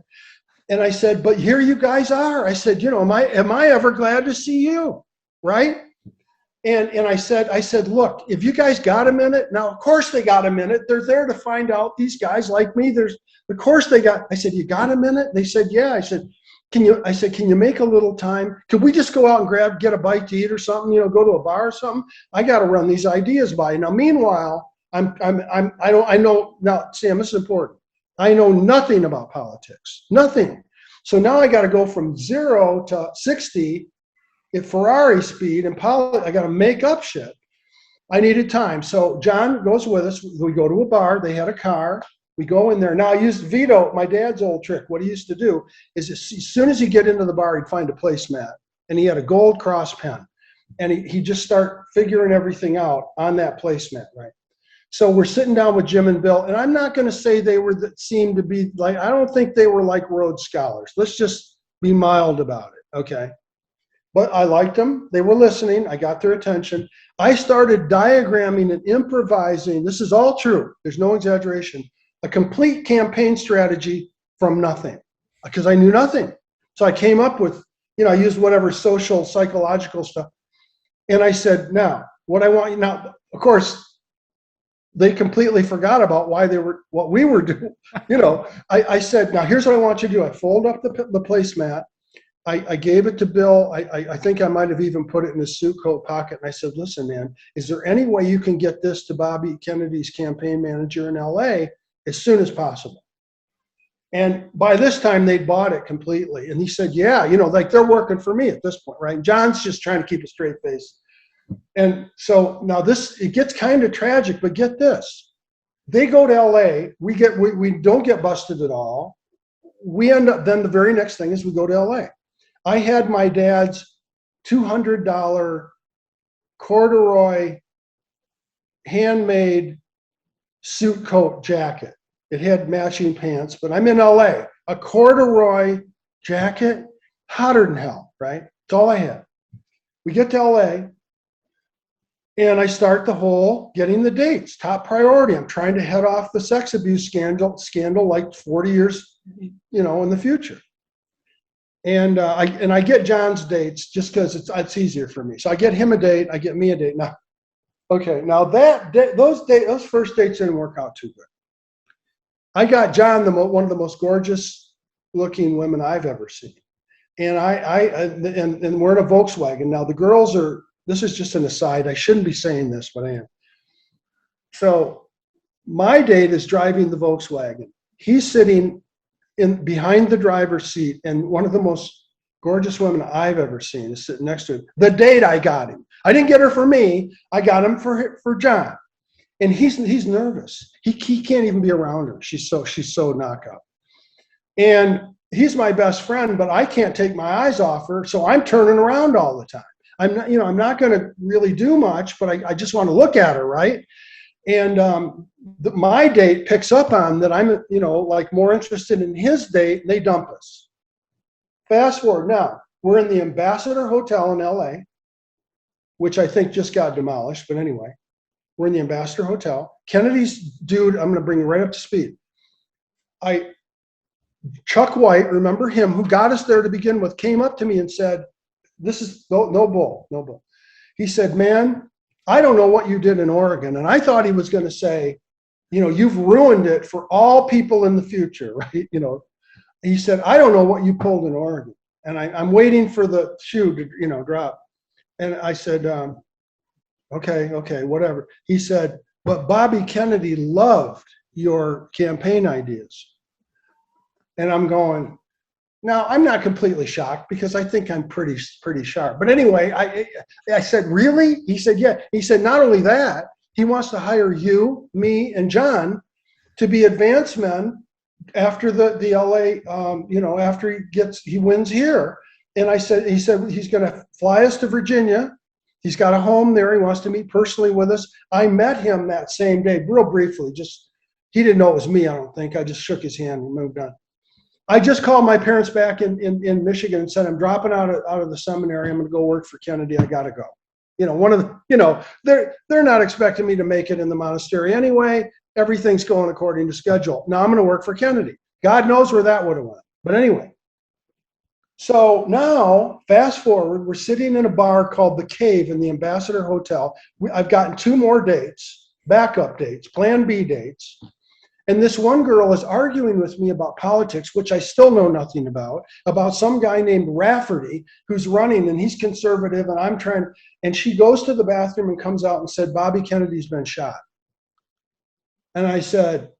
And I said, but here you guys are. I said, am I ever glad to see you? Right. And I said, look, if you guys got a minute, now, of course they got a minute. They're there to find out these guys like me. Of course they got, I said, you got a minute? They said, yeah. I said, can you make a little time? Could we just go out and get a bite to eat or something, go to a bar or something? I got to run these ideas by you. Now, meanwhile, I know now, Sam, this is important. I know nothing about politics, nothing. So now I got to go from 0 to 60 at Ferrari speed and I got to make up shit. I needed time. So John goes with us. We go to a bar. They had a car. We go in there. Now I used Vito, my dad's old trick. What he used to do is as soon as you get into the bar, he'd find a placemat and he had a gold cross pen and he'd just start figuring everything out on that placemat, right? So we're sitting down with Jim and Bill, and I'm not going to say seemed to be like, I don't think they were like Rhodes Scholars. Let's just be mild about it, okay? But I liked them. They were listening. I got their attention. I started diagramming and improvising. This is all true. There's no exaggeration. A complete campaign strategy from nothing because I knew nothing. So I came up with, I used whatever social, psychological stuff. And I said, now, what I want you now, of course, they completely forgot about what we were doing. I said, now here's what I want you to do. I fold up the placemat. I gave it to Bill. I think I might have even put it in his suit coat pocket. And I said, listen, man, is there any way you can get this to Bobby Kennedy's campaign manager in LA as soon as possible? And by this time they'd bought it completely. And he said, yeah, like they're working for me at this point, right? And John's just trying to keep a straight face. And so now it gets kind of tragic, but get this. They go to LA. We don't get busted at all. We end up, then the very next thing is we go to LA. I had my dad's $200 corduroy handmade suit coat jacket. It had matching pants, but I'm in LA. A corduroy jacket, hotter than hell, right? That's all I had. We get to LA, and I start the whole getting the dates, top priority. I'm trying to head off the sex abuse scandal like 40 years, in the future. And I get John's dates just because it's easier for me. So I get him a date, I get me a date. Now, okay, now those first dates didn't work out too good. I got John one of the most gorgeous looking women I've ever seen, and and we're in a Volkswagen. Now the girls are. This is just an aside. I shouldn't be saying this, but I am. So my date is driving the Volkswagen. He's sitting in behind the driver's seat, and one of the most gorgeous women I've ever seen is sitting next to him. The date I got him. I didn't get her for me. I got him for John. And he's nervous. He can't even be around her. She's so knocked up. And he's my best friend, but I can't take my eyes off her, so I'm turning around all the time. I'm not going to really do much, but I just want to look at her, right? And my date picks up on that I'm, like more interested in his date, and they dump us. Fast forward now, we're in the Ambassador Hotel in LA, which I think just got demolished, but anyway. We're in the Ambassador Hotel. Kennedy's dude, I'm going to bring you right up to speed. Chuck White, remember him, who got us there to begin with, came up to me and said, this is no bull. He said, man, I don't know what you did in Oregon. And I thought he was going to say, you've ruined it for all people in the future, right? He said, I don't know what you pulled in Oregon. And I'm waiting for the shoe to, drop. And I said, okay, whatever. He said, but Bobby Kennedy loved your campaign ideas. And I'm going, now I'm not completely shocked because I think I'm pretty sharp. But anyway, I said, really? He said, yeah. He said, not only that, he wants to hire you, me, and John to be advance men after the LA, after he wins here. And he said he's going to fly us to Virginia. He's got a home there. He wants to meet personally with us. I met him that same day, real briefly. He didn't know it was me, I don't think. I just shook his hand and moved on. I just called my parents back in Michigan and said, I'm dropping out of the seminary. I'm going to go work for Kennedy. I got to go. They're not expecting me to make it in the monastery anyway. Everything's going according to schedule. Now I'm going to work for Kennedy. God knows where that would have went. But anyway. So now, fast forward, we're sitting in a bar called The Cave in the Ambassador Hotel. I've gotten 2 more dates, backup dates, plan B dates. And this one girl is arguing with me about politics, which I still know nothing about some guy named Rafferty who's running, and he's conservative, and I'm trying. And she goes to the bathroom and comes out and said, Bobby Kennedy's been shot. And I said,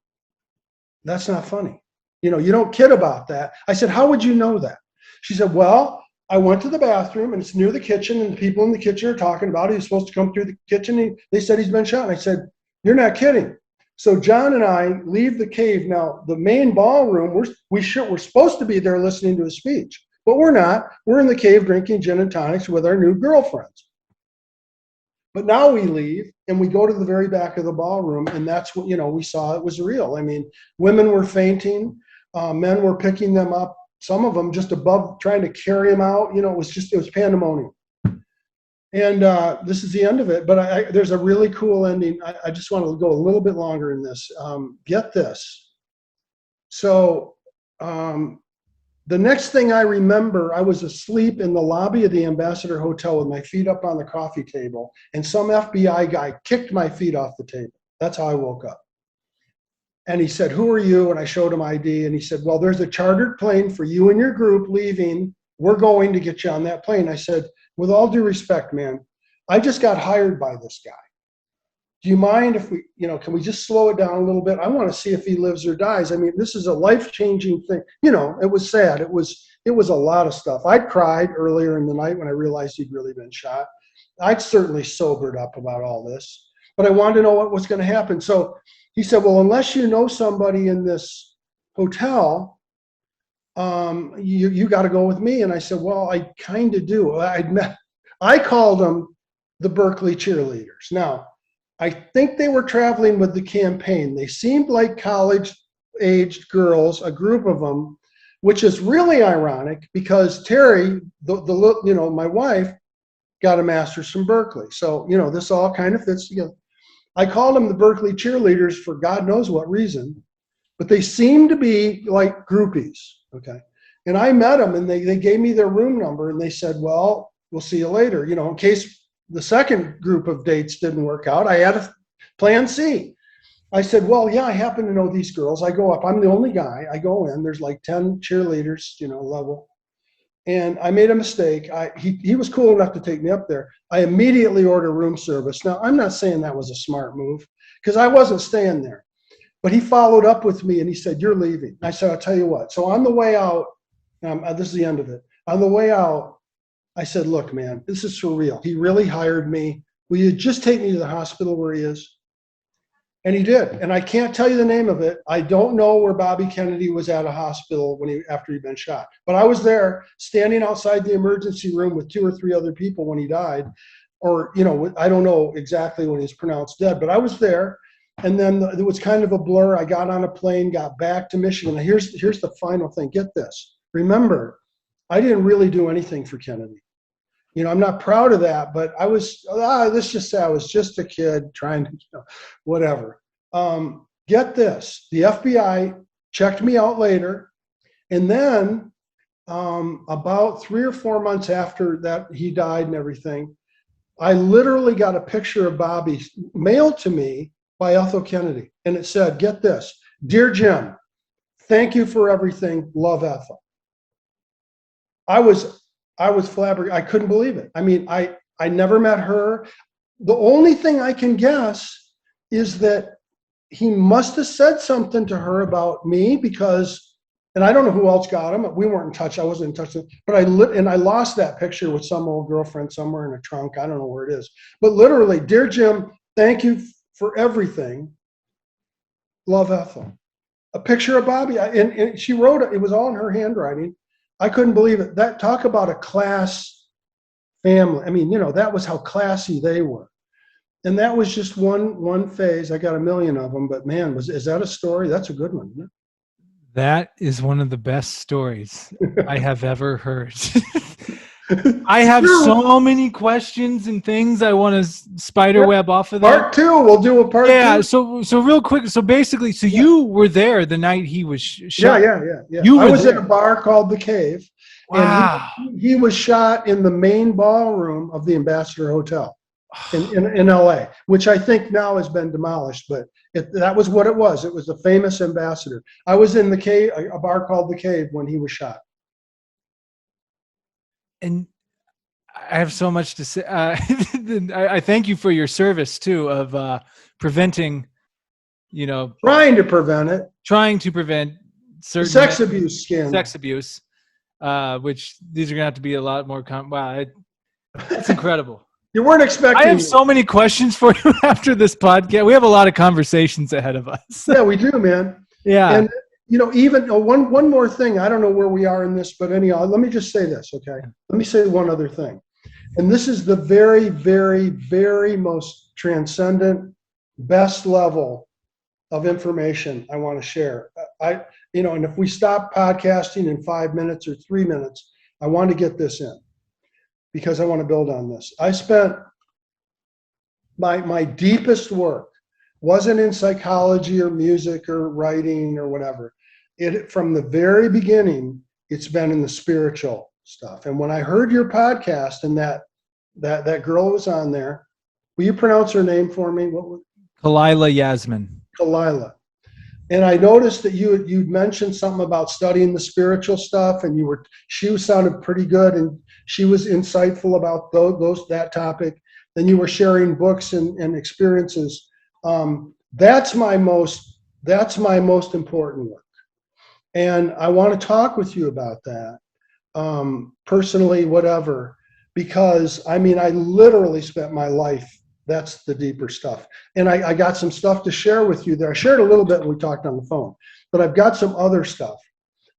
that's not funny. You don't kid about that. I said, how would you know that? She said, well, I went to the bathroom, and it's near the kitchen, and the people in the kitchen are talking about it. He's supposed to come through the kitchen. And they said he's been shot. And I said, you're not kidding. So John and I leave the cave. Now, the main ballroom, we're supposed to be there listening to his speech, but we're not. We're in the cave drinking gin and tonics with our new girlfriends. But now we leave, and we go to the very back of the ballroom, and that's what, we saw it was real. I mean, women were fainting. Men were picking them up. Some of them just above, trying to carry them out. It was pandemonium. And this is the end of it. But there's a really cool ending. I just want to go a little bit longer in this. Get this. So the next thing I remember, I was asleep in the lobby of the Ambassador Hotel with my feet up on the coffee table. And some FBI guy kicked my feet off the table. That's how I woke up. And he said, who are you? And I showed him ID. And he said, well, there's a chartered plane for you and your group leaving. We're going to get you on that plane. I said, with all due respect, man, I just got hired by this guy. Do you mind if we, can we just slow it down a little bit? I want to see if he lives or dies. I mean, this is a life-changing thing. It was sad. It was a lot of stuff. I cried earlier in the night when I realized he'd really been shot. I'd certainly sobered up about all this, but I wanted to know what was going to happen. So he said, well, unless you know somebody in this hotel, you got to go with me. And I said, well, I kind of do. I called them the Berkeley cheerleaders. Now, I think they were traveling with the campaign. They seemed like college-aged girls, a group of them, which is really ironic because Terry, my wife, got a master's from Berkeley. So, this all kind of fits together. I called them the Berkeley cheerleaders for God knows what reason, but they seem to be like groupies, okay? And I met them, and they gave me their room number, and they said, well, we'll see you later. You know, in case the second group of dates didn't work out, I had a plan C. I said, well, yeah, I happen to know these girls. I go up. I'm the only guy. I go in. There's like 10 cheerleaders, you know, level. And I made a mistake. He was cool enough to take me up there. I immediately ordered room service. Now, I'm not saying that was a smart move because I wasn't staying there. But he followed up with me and he said, you're leaving. I said, I'll tell you what. So on the way out, this is the end of it. On the way out, I said, look, man, this is for real. He really hired me. Will you just take me to the hospital where he is? And he did. And I can't tell you the name of it. I don't know where Bobby Kennedy was at a hospital after he'd been shot. But I was there standing outside the emergency room with 2 or 3 other people when he died. Or, you know, I don't know exactly when he's pronounced dead, but I was there. And then it was kind of a blur. I got on a plane, got back to Michigan. Here's the final thing. Get this. Remember, I didn't really do anything for Kennedy. You know, I'm not proud of that, but I was, let's just say I was just a kid trying to, you know, whatever. Get this. The FBI checked me out later. And then about 3 or 4 months after that he died and everything, I literally got a picture of Bobby mailed to me by Ethel Kennedy. And it said, get this, Dear Jim, thank you for everything. Love, Ethel. I was flabbergasted. I couldn't believe it. I mean, I never met her. The only thing I can guess is that he must have said something to her about me because, and I don't know who else got him. We weren't in touch. I wasn't in touch with him. But I lost that picture with some old girlfriend somewhere in a trunk. I don't know where it is. But literally, Dear Jim, thank you for everything. Love, Ethel. A picture of Bobby. And she wrote it. It was all in her handwriting. I couldn't believe it. That, talk about a class family. I mean, you know, that was how classy they were. And that was just one phase. I got a million of them, but man, is that a story? That's a good one, isn't it? That is one of the best stories I have ever heard. I have so many questions and things I want to spiderweb off of that. Part 2, we'll do a part 2. Yeah, so real quick. So basically, you were there the night he was shot. Yeah. I was at a bar called The Cave. Wow. And he was shot in the main ballroom of the Ambassador Hotel in LA, which I think now has been demolished, but that was what it was. It was the famous Ambassador. I was in The Cave, a bar called The Cave, when he was shot. And I have so much to say. I thank you for your service too of preventing, you know, trying to prevent certain sex abuse scandals. Which these are gonna have to be a lot more. Wow, it's incredible. You weren't expecting. I have so many questions for you after this podcast. We have a lot of conversations ahead of us. Yeah, we do, man. Yeah. And you know, even one more thing. I don't know where we are in this, but anyhow, let me just say this, okay? Let me say one other thing. And this is the very, very, very most transcendent, best level of information I want to share. And if we stop podcasting in 5 minutes or 3 minutes, I want to get this in because I want to build on this. I spent my deepest work wasn't in psychology or music or writing or whatever. From the very beginning, it's been in the spiritual stuff. And when I heard your podcast and that girl was on there, will you pronounce her name for me? Kalila Yasmin. Kalila. And I noticed that you'd mentioned something about studying the spiritual stuff, and she sounded pretty good, and she was insightful about that topic. Then you were sharing books and experiences. That's my most important work, and I want to talk with you about that personally, whatever. Because I mean, I literally spent my life. That's the deeper stuff. And I got some stuff to share with you there. I shared a little bit when we talked on the phone, but I've got some other stuff.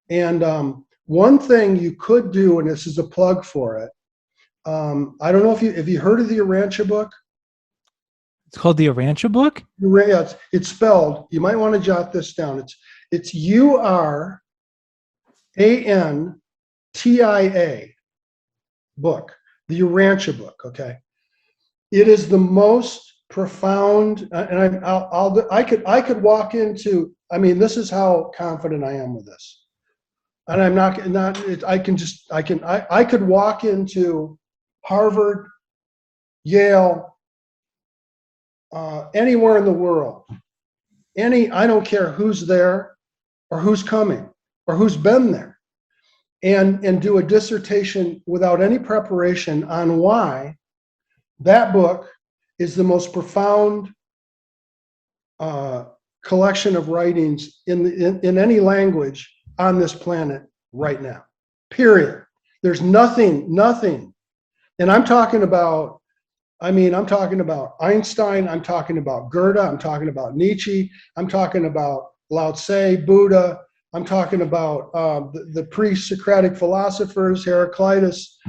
And one thing you could do, and this is a plug for it. I don't know if you heard of the Urantia book. It's called the Urantia book? Yeah, it's spelled. You might want to jot this down. It's Urantia book. The Urantia book. Okay. It is the most profound, and I could walk into. I mean, this is how confident I am with this. And I'm not, I could walk into Harvard, Yale, anywhere in the world, I don't care who's there or who's coming or who's been there, and do a dissertation without any preparation on why that book is the most profound collection of writings in any language on this planet right now. Period. There's nothing. And I'm talking about Einstein, I'm talking about Goethe, I'm talking about Nietzsche, I'm talking about Lao Tse, Buddha, I'm talking about the pre-Socratic philosophers, Heraclitus.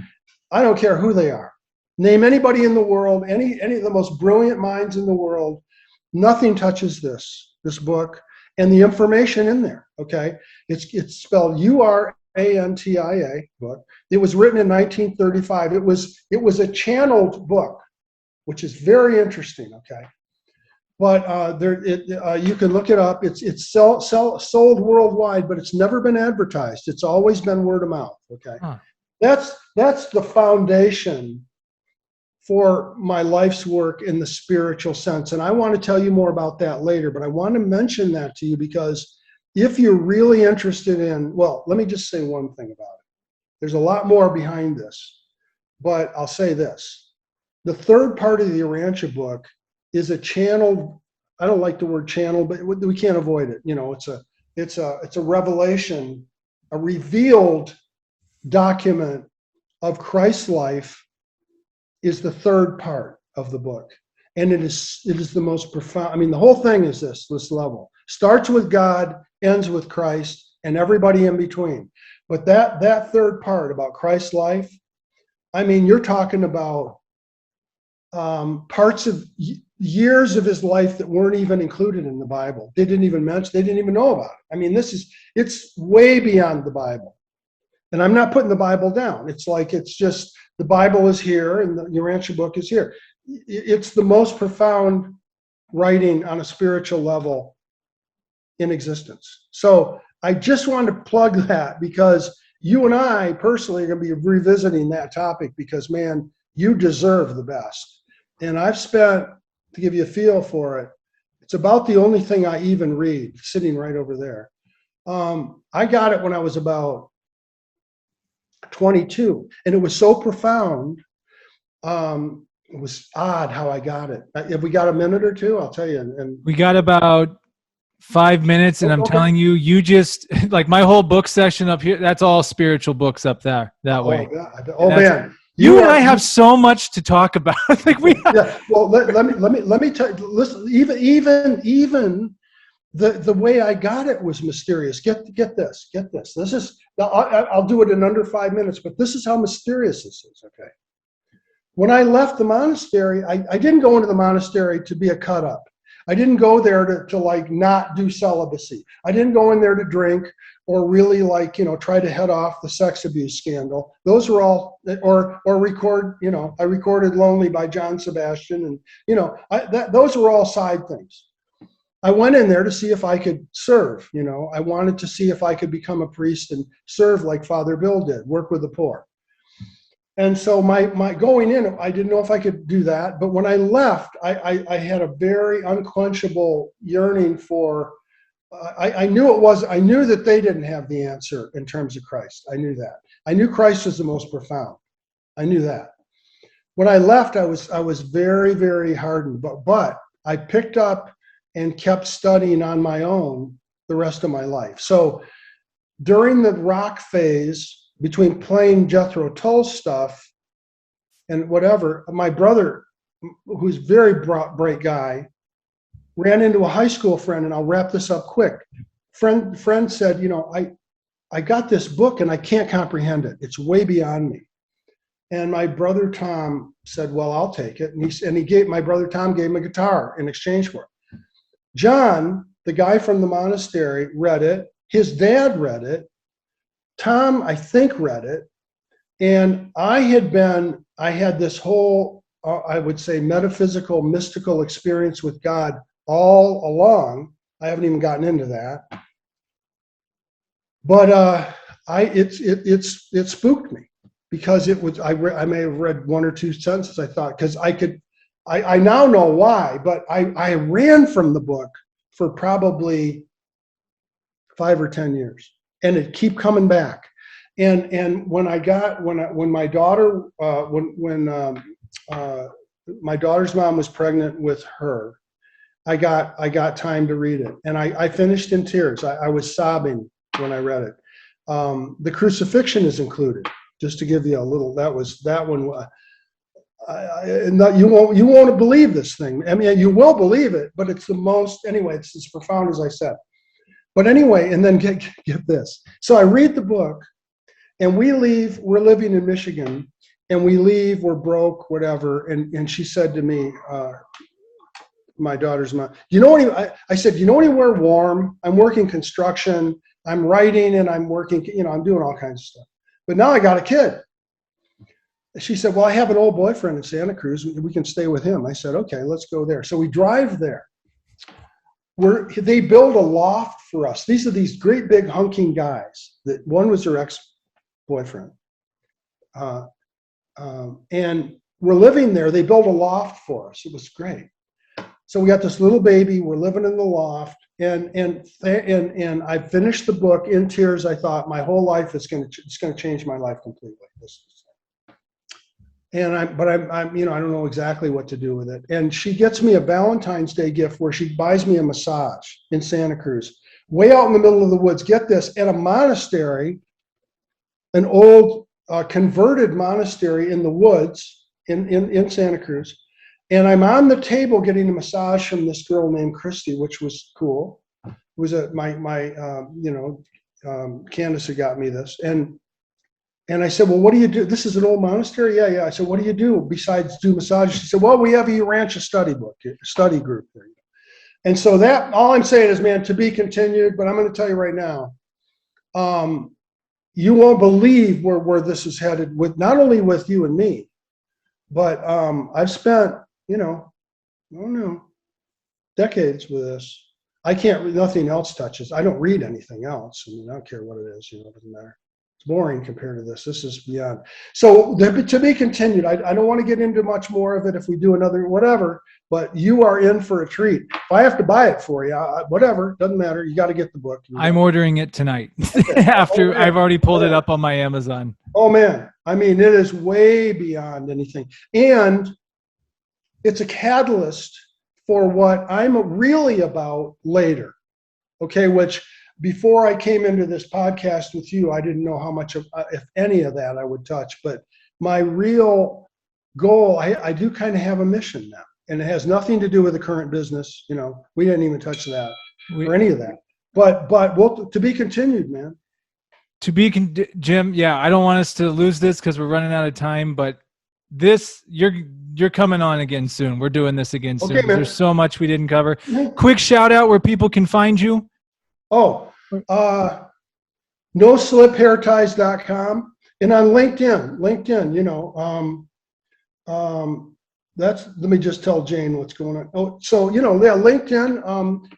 I don't care who they are. Name anybody in the world, any of the most brilliant minds in the world. Nothing touches this book and the information in there. Okay, it's spelled Urantia book. It was written in 1935. It was a channeled book, which is very interesting. Okay, but you can look it up. It's sold worldwide, but it's never been advertised. It's always been word of mouth. Okay, that's the foundation for my life's work in the spiritual sense. And I want to tell you more about that later, but I want to mention that to you because if you're really interested well, let me just say one thing about it. There's a lot more behind this, but I'll say this. The third part of the Urantia book is a channeled, I don't like the word channel, but we can't avoid it. You know, it's a revelation, a revealed document of Christ's life is the third part of the book. And it is the most profound. I mean, the whole thing is this level. Starts with God, ends with Christ, and everybody in between. But that third part about Christ's life, I mean, you're talking about parts of years of his life that weren't even included in the Bible. They didn't even mention, they didn't even know about it. I mean, it's way beyond the Bible. And I'm not putting the Bible down. It's just the Bible is here and the Urantia book is here. It's the most profound writing on a spiritual level in existence. So I just wanted to plug that because you and I personally are going to be revisiting that topic because, man, you deserve the best. And I've spent, to give you a feel for it, it's about the only thing I even read, sitting right over there. I got it when I was about 22, and it was so profound. It was odd how I got it. If we got a minute or two, I'll tell you. And we got about 5 minutes, and I'm telling you, you just like my whole book section up here. That's all spiritual books up there that way. God. Oh man, you and I have so much to talk about. Like we have. Yeah. Well, let me tell you. Listen, even the way I got it was mysterious. Get this. This is. I'll do it in under 5 minutes, but this is how mysterious this is. Okay. When I left the monastery, I didn't go into the monastery to be a cut up. I didn't go there to like not do celibacy. I didn't go in there to drink or really like, try to head off the sex abuse scandal. Those were all, or record, I recorded Lonely by John Sebastian and, those were all side things. I went in there to see if I could serve, I wanted to see if I could become a priest and serve like Father Bill did, work with the poor. And so my going in, I didn't know if I could do that. But when I left, I had a very unquenchable yearning for, I knew that they didn't have the answer in terms of Christ. I knew that. I knew Christ was the most profound. I knew that. When I left, I was very, very hardened, but I picked up and kept studying on my own the rest of my life. So during the rock phase, between playing Jethro Tull stuff and whatever, my brother, who's a very bright guy, ran into a high school friend, and I'll wrap this up quick. Friend said, I got this book and I can't comprehend it. It's way beyond me. And my brother Tom said, well, I'll take it. And my brother Tom gave him a guitar in exchange for it. John, the guy from the monastery, read it. His dad read it. Tom, I think, read it, and I had this whole, I would say, metaphysical, mystical experience with God all along. I haven't even gotten into that. But it spooked me because it was, I may have read one or two sentences. I thought, because I now know why, but I ran from the book for probably 5 or 10 years, and it keep coming back. And when my daughter, my daughter's mom was pregnant with her, I got time to read it, and I finished in tears. I was sobbing when I read it. The crucifixion is included, just to give you a little. That one. You won't believe this thing. I mean, you will believe it, but it's the most. Anyway, it's as profound as I said. But anyway, and then get this. So I read the book, and we leave. We're living in Michigan, and we leave. We're broke, whatever. And she said to me, my daughter's mom, I said, you know anywhere warm? I'm working construction. I'm writing, and I'm working. I'm doing all kinds of stuff. But now I got a kid. She said, well, I have an old boyfriend in Santa Cruz. We can stay with him. I said, okay, let's go there. So we drive there. They build a loft for us. These are these great big hunking guys. That one was her ex-boyfriend. And we're living there. They built a loft for us. It was great. So we got this little baby. We're living in the loft. And I finished the book in tears. I thought my whole life is going to change my life completely. But I'm I don't know exactly what to do with it. And she gets me a Valentine's Day gift where she buys me a massage in Santa Cruz, way out in the middle of the woods. Get this, at a monastery, an old converted monastery in the woods in Santa Cruz. And I'm on the table getting a massage from this girl named Christy, which was cool. It was Candace had got me this. And I said, well, what do you do? This is an old monastery? Yeah. I said, what do you do besides do massages? She said, well, we have a Urantia study group there. And so that, all I'm saying is, man, to be continued, but I'm going to tell you right now, you won't believe where this is headed, with not only with you and me, but I've spent, decades with this. Nothing else touches. I don't read anything else. I mean, I don't care what it is, it doesn't matter. Boring compared to this. This is beyond. So to be continued. I don't want to get into much more of it if we do another whatever, but you are in for a treat. If I have to buy it for you, whatever, doesn't matter. You got to get the book. I'm ordering it tonight after I've already pulled it up on my Amazon. Oh man. I mean, it is way beyond anything. And it's a catalyst for what I'm really about later. Okay. Which, before I came into this podcast with you, I didn't know how much of, if any of that I would touch, but my real goal, I do kind of have a mission now, and it has nothing to do with the current business. We didn't even touch that or any of that, but to be continued, man. Jim. Yeah. I don't want us to lose this because we're running out of time, but you're coming on again soon. We're doing this again soon. Okay, there's so much we didn't cover. Quick shout out where people can find you. Oh, nosliphairties.com, and on LinkedIn, let me just tell Jane what's going on. Oh, so, LinkedIn,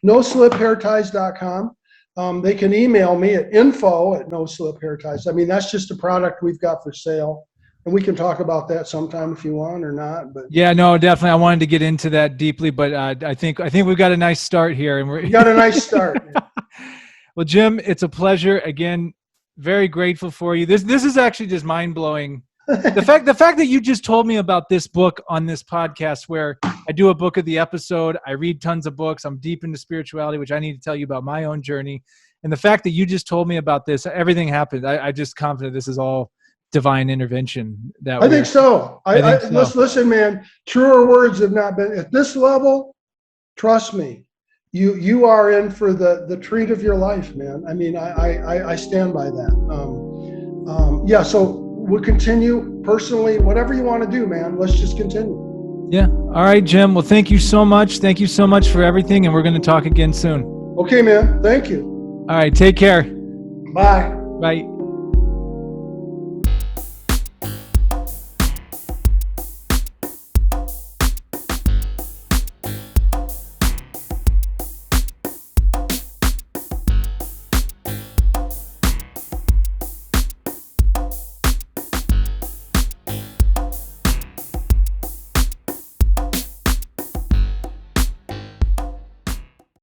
nosliphairties.com. They can email me at info@nosliphairties. I mean, that's just a product we've got for sale. And we can talk about that sometime if you want or not. But yeah, no, definitely. I wanted to get into that deeply, but I think we've got a nice start here, and we got a nice start. Well, Jim, it's a pleasure. Again, very grateful for you. This is actually just mind blowing. The fact that you just told me about this book on this podcast, where I do a book of the episode, I read tons of books, I'm deep into spirituality, which I need to tell you about my own journey, and the fact that you just told me about this, everything happened. I just confident this is all divine intervention. I think so. Listen, man, truer words have not been at this level. Trust me, you are in for the treat of your life, man. I mean, I stand by that. Yeah. So we'll continue personally, whatever you want to do, man. Let's just continue. Yeah. All right, Jim. Well, thank you so much. Thank you so much for everything, and we're going to talk again soon. Okay, man. Thank you. All right. Take care. Bye. Bye.